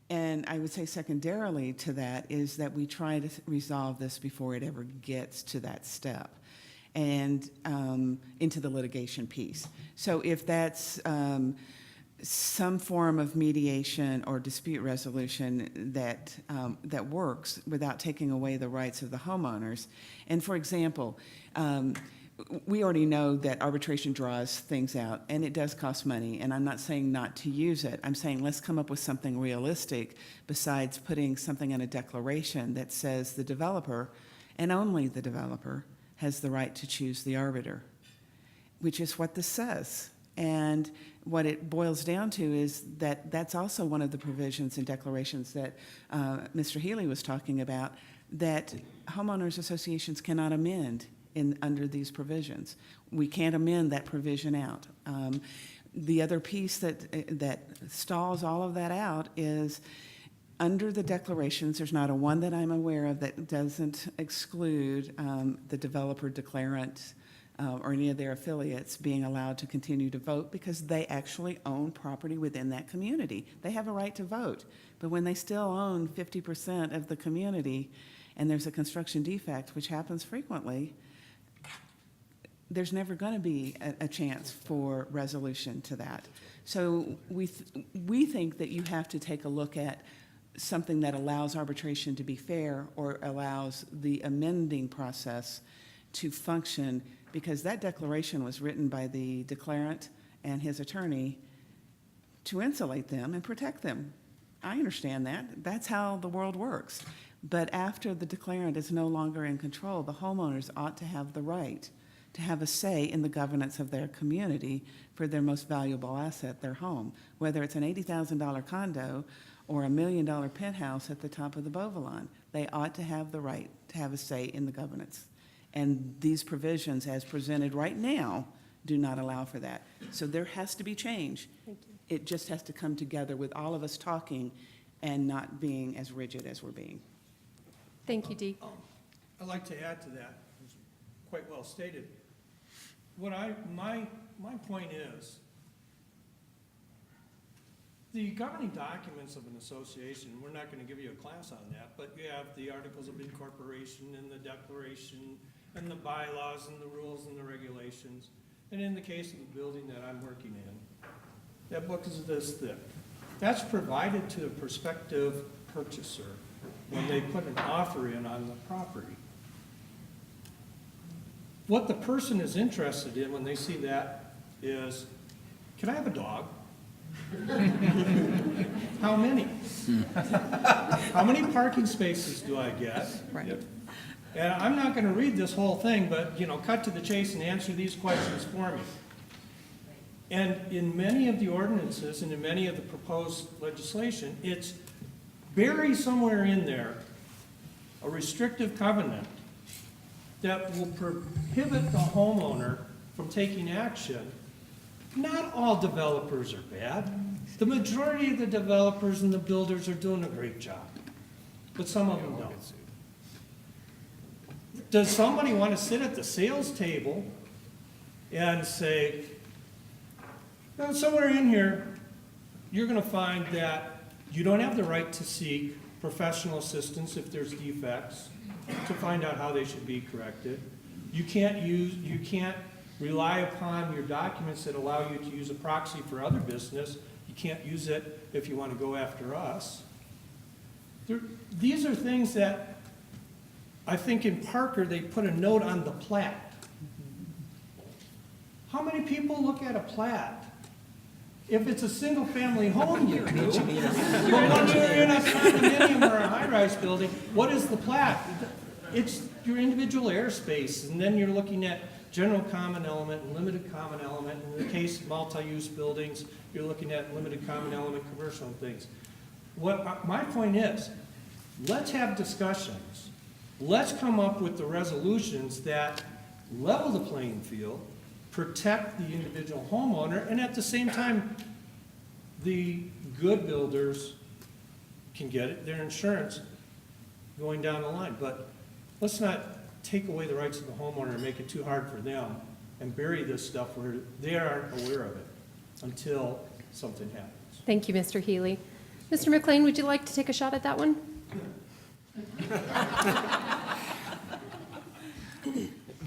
And I would say secondarily to that is that we try to resolve this before it ever gets to that step and into the litigation piece. So if that's some form of mediation or dispute resolution that works without taking away the rights of the homeowners. And for example, we already know that arbitration draws things out, and it does cost money, and I'm not saying not to use it. I'm saying let's come up with something realistic besides putting something in a declaration that says the developer, and only the developer, has the right to choose the arbiter, which is what this says. And what it boils down to is that that's also one of the provisions and declarations that Mr. Healy was talking about, that homeowners associations cannot amend under these provisions. We can't amend that provision out. The other piece that stalls all of that out is under the declarations, there's not a one that I'm aware of that doesn't exclude the developer declarant or any of their affiliates being allowed to continue to vote, because they actually own property within that community. They have a right to vote, but when they still own 50% of the community and there's a construction defect, which happens frequently, there's never going to be a chance for resolution to that. So we think that you have to take a look at something that allows arbitration to be fair or allows the amending process to function, because that declaration was written by the declarant and his attorney to insulate them and protect them. I understand that. That's how the world works. But after the declarant is no longer in control, the homeowners ought to have the right to have a say in the governance of their community for their most valuable asset, their home, whether it's an $80,000 condo or $1 million penthouse at the top of the Beauvalon. They ought to have the right to have a say in the governance. And these provisions, as presented right now, do not allow for that. So there has to be change. Thank you. It just has to come together with all of us talking and not being as rigid as we're being. Thank you, Dee. I'd like to add to that. It's quite well stated. My point is, the governing documents of an association, we're not going to give you a class on that, but you have the Articles of Incorporation and the Declaration and the bylaws and the rules and the regulations. And in the case of the building that I'm working in, that book is this thick. That's provided to a prospective purchaser when they put an offer in on the property. What the person is interested in when they see that is, can I have a dog? How many? How many parking spaces do I get? Right. And I'm not going to read this whole thing, but, cut to the chase and answer these questions for me. And in many of the ordinances and in many of the proposed legislation, it's buried somewhere in there, a restrictive covenant that will prohibit the homeowner from taking action. Not all developers are bad. The majority of the developers and the builders are doing a great job, but some of them don't. Does somebody want to sit at the sales table and say, "No, somewhere in here, you're going to find that you don't have the right to seek professional assistance if there's defects to find out how they should be corrected. You can't rely upon your documents that allow you to use a proxy for other business. You can't use it if you want to go after us." These are things that I think in Parker, they put a note on the plat. How many people look at a plat? If it's a single-family home, you do. But when you're in a condominium or a high-rise building, what is the plat? It's your individual airspace, and then you're looking at general common element and limited common element. In the case of multi-use buildings, you're looking at limited common element commercial things. My point is, let's have discussions. Let's come up with the resolutions that level the playing field, protect the individual homeowner, and at the same time, the good builders can get their insurance going down the line. But let's not take away the rights of the homeowner and make it too hard for them and bury this stuff where they aren't aware of it until something happens. Thank you, Mr. Healy. Mr. McLean, would you like to take a shot at that one?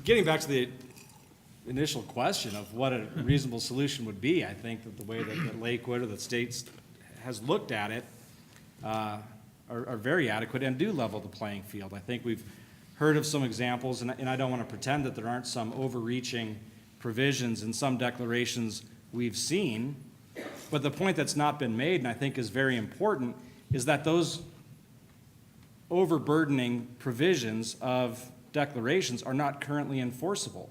Getting back to the initial question of what a reasonable solution would be, I think that the way that Lakewood or the states has looked at it are very adequate and do level the playing field. I think we've heard of some examples, and I don't want to pretend that there aren't some overreaching provisions in some declarations we've seen, but the point that's not been made, and I think is very important, is that those overburdening provisions of declarations are not currently enforceable.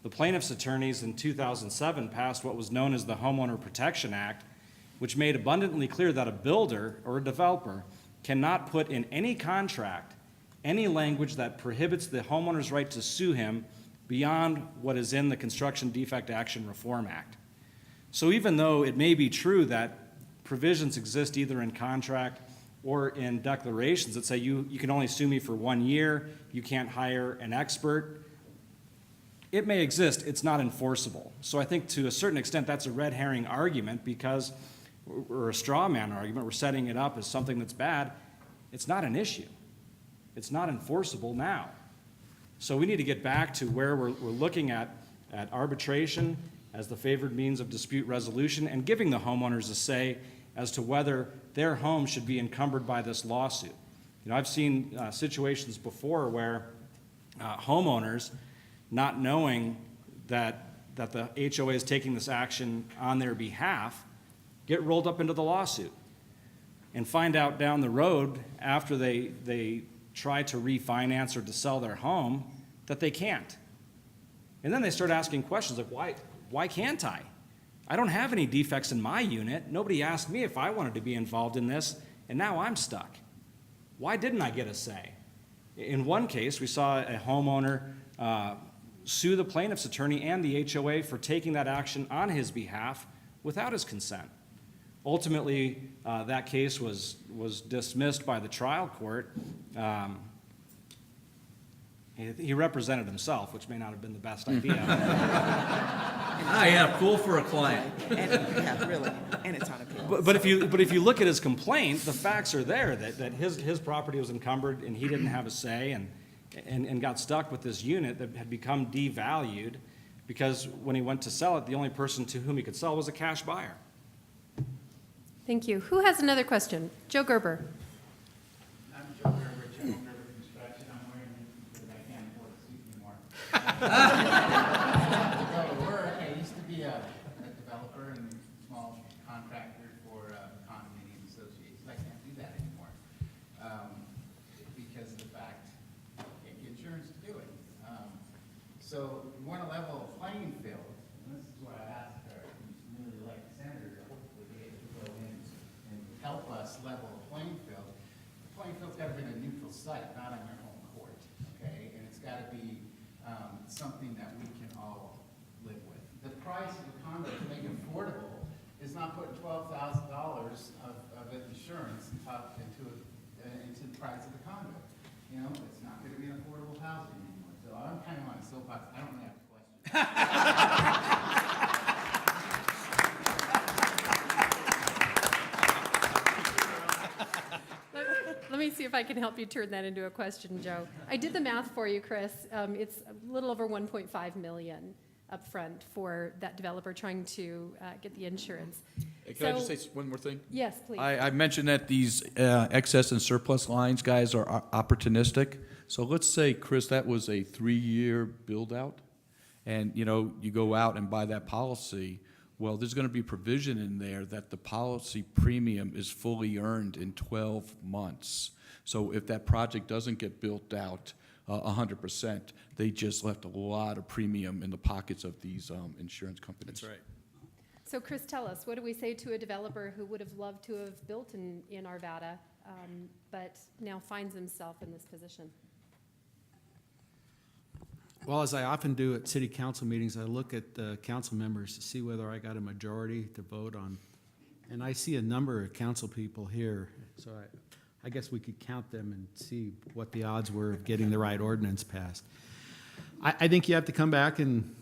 The plaintiff's attorneys in 2007 passed what was known as the Homeowner Protection Act, which made abundantly clear that a builder or a developer cannot put in any contract any language that prohibits the homeowner's right to sue him beyond what is in the Construction Defect Action Reform Act. So even though it may be true that provisions exist either in contract or in declarations that say you can only sue me for 1 year, you can't hire an expert, it may exist, it's not enforceable. So I think to a certain extent that's a red herring argument because, or a straw man argument, we're setting it up as something that's bad. It's not an issue. It's not enforceable now. So we need to get back to where we're looking at arbitration as the favored means of dispute resolution and giving the homeowners a say as to whether their home should be encumbered by this lawsuit. You know, I've seen situations before where homeowners, not knowing that the HOA is taking this action on their behalf, get rolled up into the lawsuit and find out down the road after they try to refinance or to sell their home that they can't. And then they start asking questions like, why can't I? I don't have any defects in my unit. Nobody asked me if I wanted to be involved in this, and now I'm stuck. Why didn't I get a say? In one case, we saw a homeowner sue the plaintiff's attorney and the HOA for taking that action on his behalf without his consent. Ultimately, that case was dismissed by the trial court. He represented himself, which may not have been the best idea. Yeah, cool for a client. Yeah, really, and it's on appeal. But if you look at his complaint, the facts are there that his property was encumbered and he didn't have a say and got stuck with this unit that had become devalued because when he went to sell it, the only person to whom he could sell was a cash buyer. Thank you. Who has another question? Joe Gerber. I'm Joe Gerber, General Gerber Construction. I'm wearing it because I can't afford a suit anymore. To go to work, I used to be a developer and small contractor for condominium associations. I can't do that anymore because of the fact I can't get insurance to do it. So we want to level a playing field, and this is what I asked our less level playing field. The playing field's gotta be in a neutral site, not on your home court, okay? And it's gotta be, something that we can all live with. The price of a condo to make it affordable is not putting $12,000 of insurance up into the price of the condo. You know, it's not gonna be an affordable housing anymore. So I'm kind of on a soapbox. I don't really have a question. Let me see if I can help you turn that into a question, Joe. I did the math for you, Chris. It's a little over 1.5 million upfront for that developer trying to get the insurance. Can I just say one more thing? Yes, please. I mentioned that these excess and surplus lines, guys, are opportunistic. So let's say, Chris, that was a 3-year build-out, and, you know, you go out and buy that policy. Well, there's going to be provision in there that the policy premium is fully earned in 12 months. So if that project doesn't get built out 100%, they just left a lot of premium in the pockets of these insurance companies. That's right. So Chris, tell us, what do we say to a developer who would have loved to have built in Arvada, but now finds himself in this position? Well, as I often do at city council meetings, I look at the council members to see whether I got a majority to vote on. And I see a number of council people here, so I guess we could count them and see what the odds were of getting the right ordinance passed. I think you have to come back and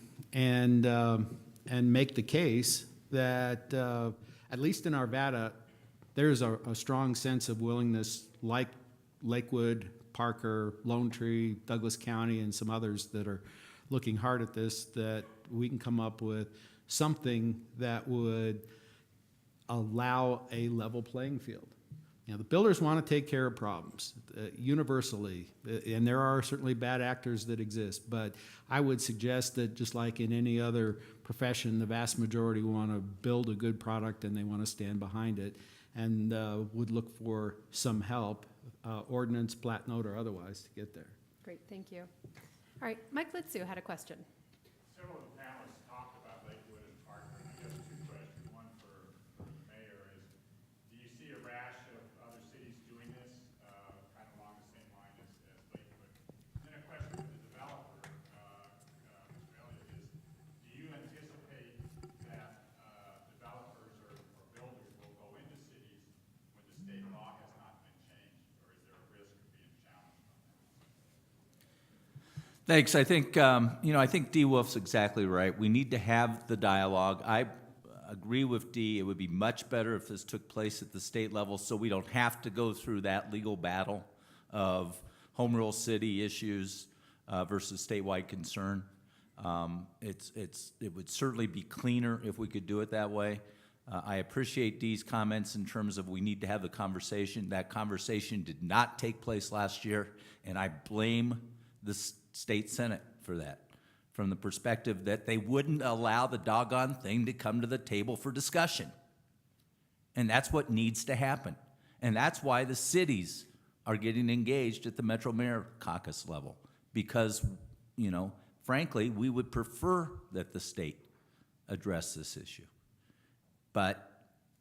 make the case that, at least in Arvada, there's a strong sense of willingness, like Lakewood, Parker, Lone Tree, Douglas County, and some others that are looking hard at this, that we can come up with something that would allow a level playing field. You know, the builders want to take care of problems universally, and there are certainly bad actors that exist, but I would suggest that just like in any other profession, the vast majority want to build a good product and they want to stand behind it, and would look for some help, ordinance, plat note, or otherwise, to get there. Great, thank you. All right, Mike Litsu had a question. Several of the panelists talked about Lakewood and Parker, and I guess two questions. One for the mayor is, do you see a rash of other cities doing this, kind of along the same line as Lakewood? And then a question for the developer, Mr. Elliott, is, do you anticipate that developers or builders will go into cities when the state law has not been changed, or is there a risk of being challenged on that? Thanks. I think, I think D. Wolf's exactly right. We need to have the dialogue. I agree with D. It would be much better if this took place at the state level so we don't have to go through that legal battle of home rule city issues versus statewide concern. It would certainly be cleaner if we could do it that way. I appreciate Dee's comments in terms of we need to have the conversation. That conversation did not take place last year, and I blame the state Senate for that, from the perspective that they wouldn't allow the doggone thing to come to the table for discussion. And that's what needs to happen. And that's why the cities are getting engaged at the Metro Mayor Caucus level, because, frankly, we would prefer that the state address this issue. But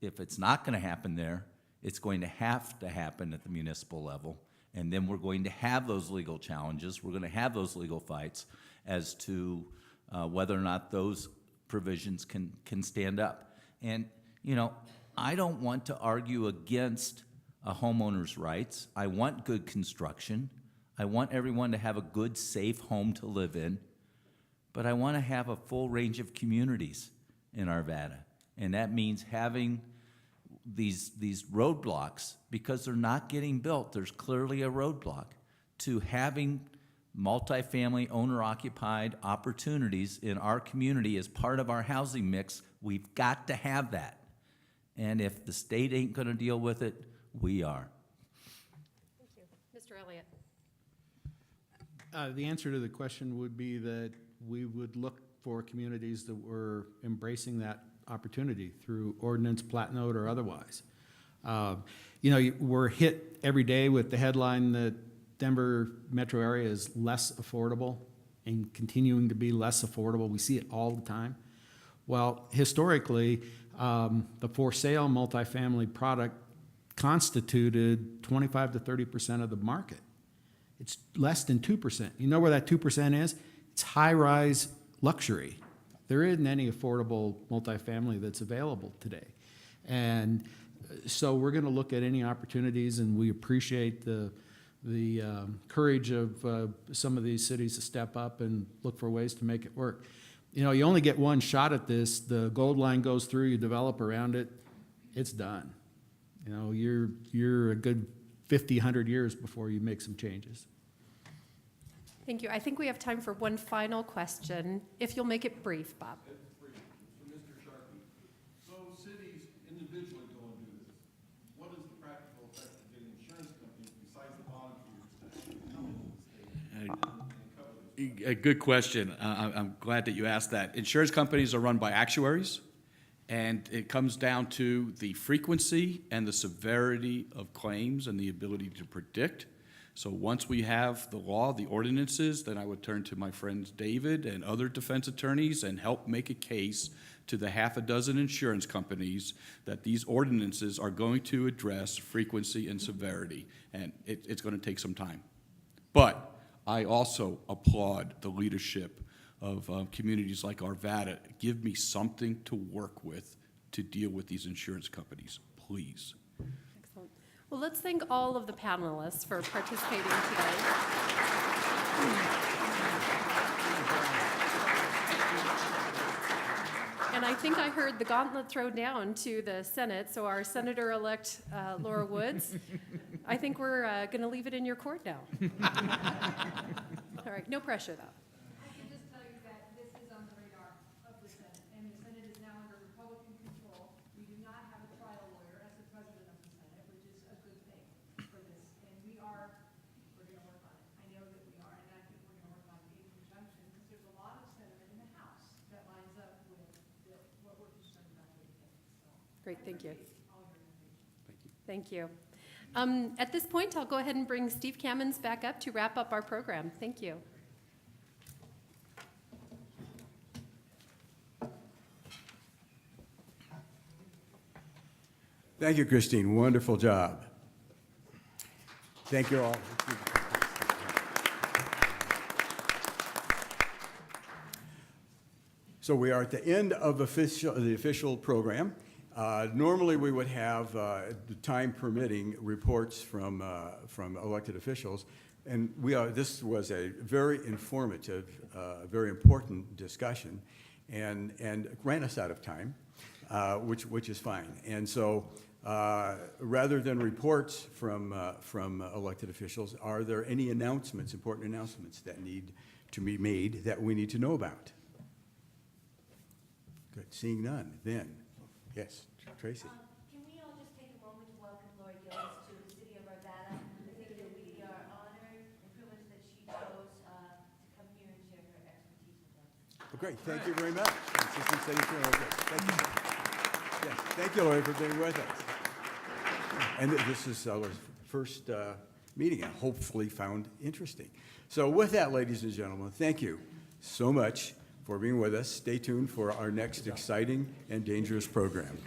if it's not going to happen there, it's going to happen at the municipal level. And then we're going to have those legal challenges. We're going to have those legal fights as to whether or not those provisions can stand up. And, I don't want to argue against a homeowner's rights. I want good construction. I want everyone to have a good, safe home to live in. But I want to have a full range of communities in Arvada. And that means having these roadblocks, because they're not getting built. There's clearly a roadblock to having multifamily owner-occupied opportunities in our community as part of our housing mix. We've got to have that. And if the state ain't going to deal with it, we are. Thank you. Mr. Elliott. The answer to the question would be that we would look for communities that were embracing that opportunity through ordinance, plat note, or otherwise. We're hit every day with the headline that Denver metro area is less affordable and continuing to be less affordable. We see it all the time. Well, historically, the for sale multifamily product constituted 25 to 30% of the market. It's less than 2%. You know where that 2% is? It's high-rise luxury. There isn't any affordable multifamily that's available today. And so we're going to look at any opportunities, and we appreciate the courage of some of these cities to step up and look for ways to make it work. You know, you only get one shot at this. The gold line goes through, you develop around it, it's done. You know, you're a good 50, 100 years before you make some changes. Thank you. I think we have time for one final question, if you'll make it brief, Bob. Mr. Sharkey, so cities individually go and do this. What is the practical effect of getting insurance companies besides the volunteers to come into the state and cover this? A good question. I'm glad that you asked that. Insurance companies are run by actuaries, and it comes down to the frequency and the severity of claims and the ability to predict. So once we have the law, the ordinances, then I would turn to my friends David and other defense attorneys and help make a case to the half a dozen insurance companies that these ordinances are going to address frequency and severity, and it's going to take some time. But I also applaud the leadership of communities like Arvada. Give me something to work with to deal with these insurance companies, please. Excellent. Well, let's thank all of the panelists for participating today. And I think I heard the gauntlet thrown down to the Senate, so our Senator-elect Laura Woods, I think we're going to leave it in your court now. All right, no pressure, though. I can just tell you that this is on the radar of the Senate, and the Senate is now under Republican control. We do not have a trial lawyer as the president of the Senate, which is a good thing for this. And we're going to work on it. I know that we are, and I think we're going to work on it in conjunction, because there's a lot of sentiment in the House that lines up with what we're concerned about doing. So, Great, thank you. all your information. Thank you. At this point, I'll go ahead and bring Steve Kamens back up to wrap up our program. Thank you. Thank you, Christine. Wonderful job. Thank you all. So we are at the end of the official program. Normally, we would have, the time permitting, reports from elected officials, and this was a very informative, very important discussion, and ran us out of time, which is fine. And so, rather than reports from elected officials, are there any announcements, important announcements that need to be made that we need to know about? Good. Seeing none, then. Yes, Tracy. Can we all just take a moment to welcome Lori Gillis to the city of Arvada? I think that we are honored and privileged that she chose to come here and share her expertise with us. Oh, great, thank you very much. Assistant City Attorney, thank you. Yes, thank you, Lori, for being with us. And this is our first meeting, and hopefully found interesting. So with that, ladies and gentlemen, thank you so much for being with us. Stay tuned for our next exciting and dangerous program.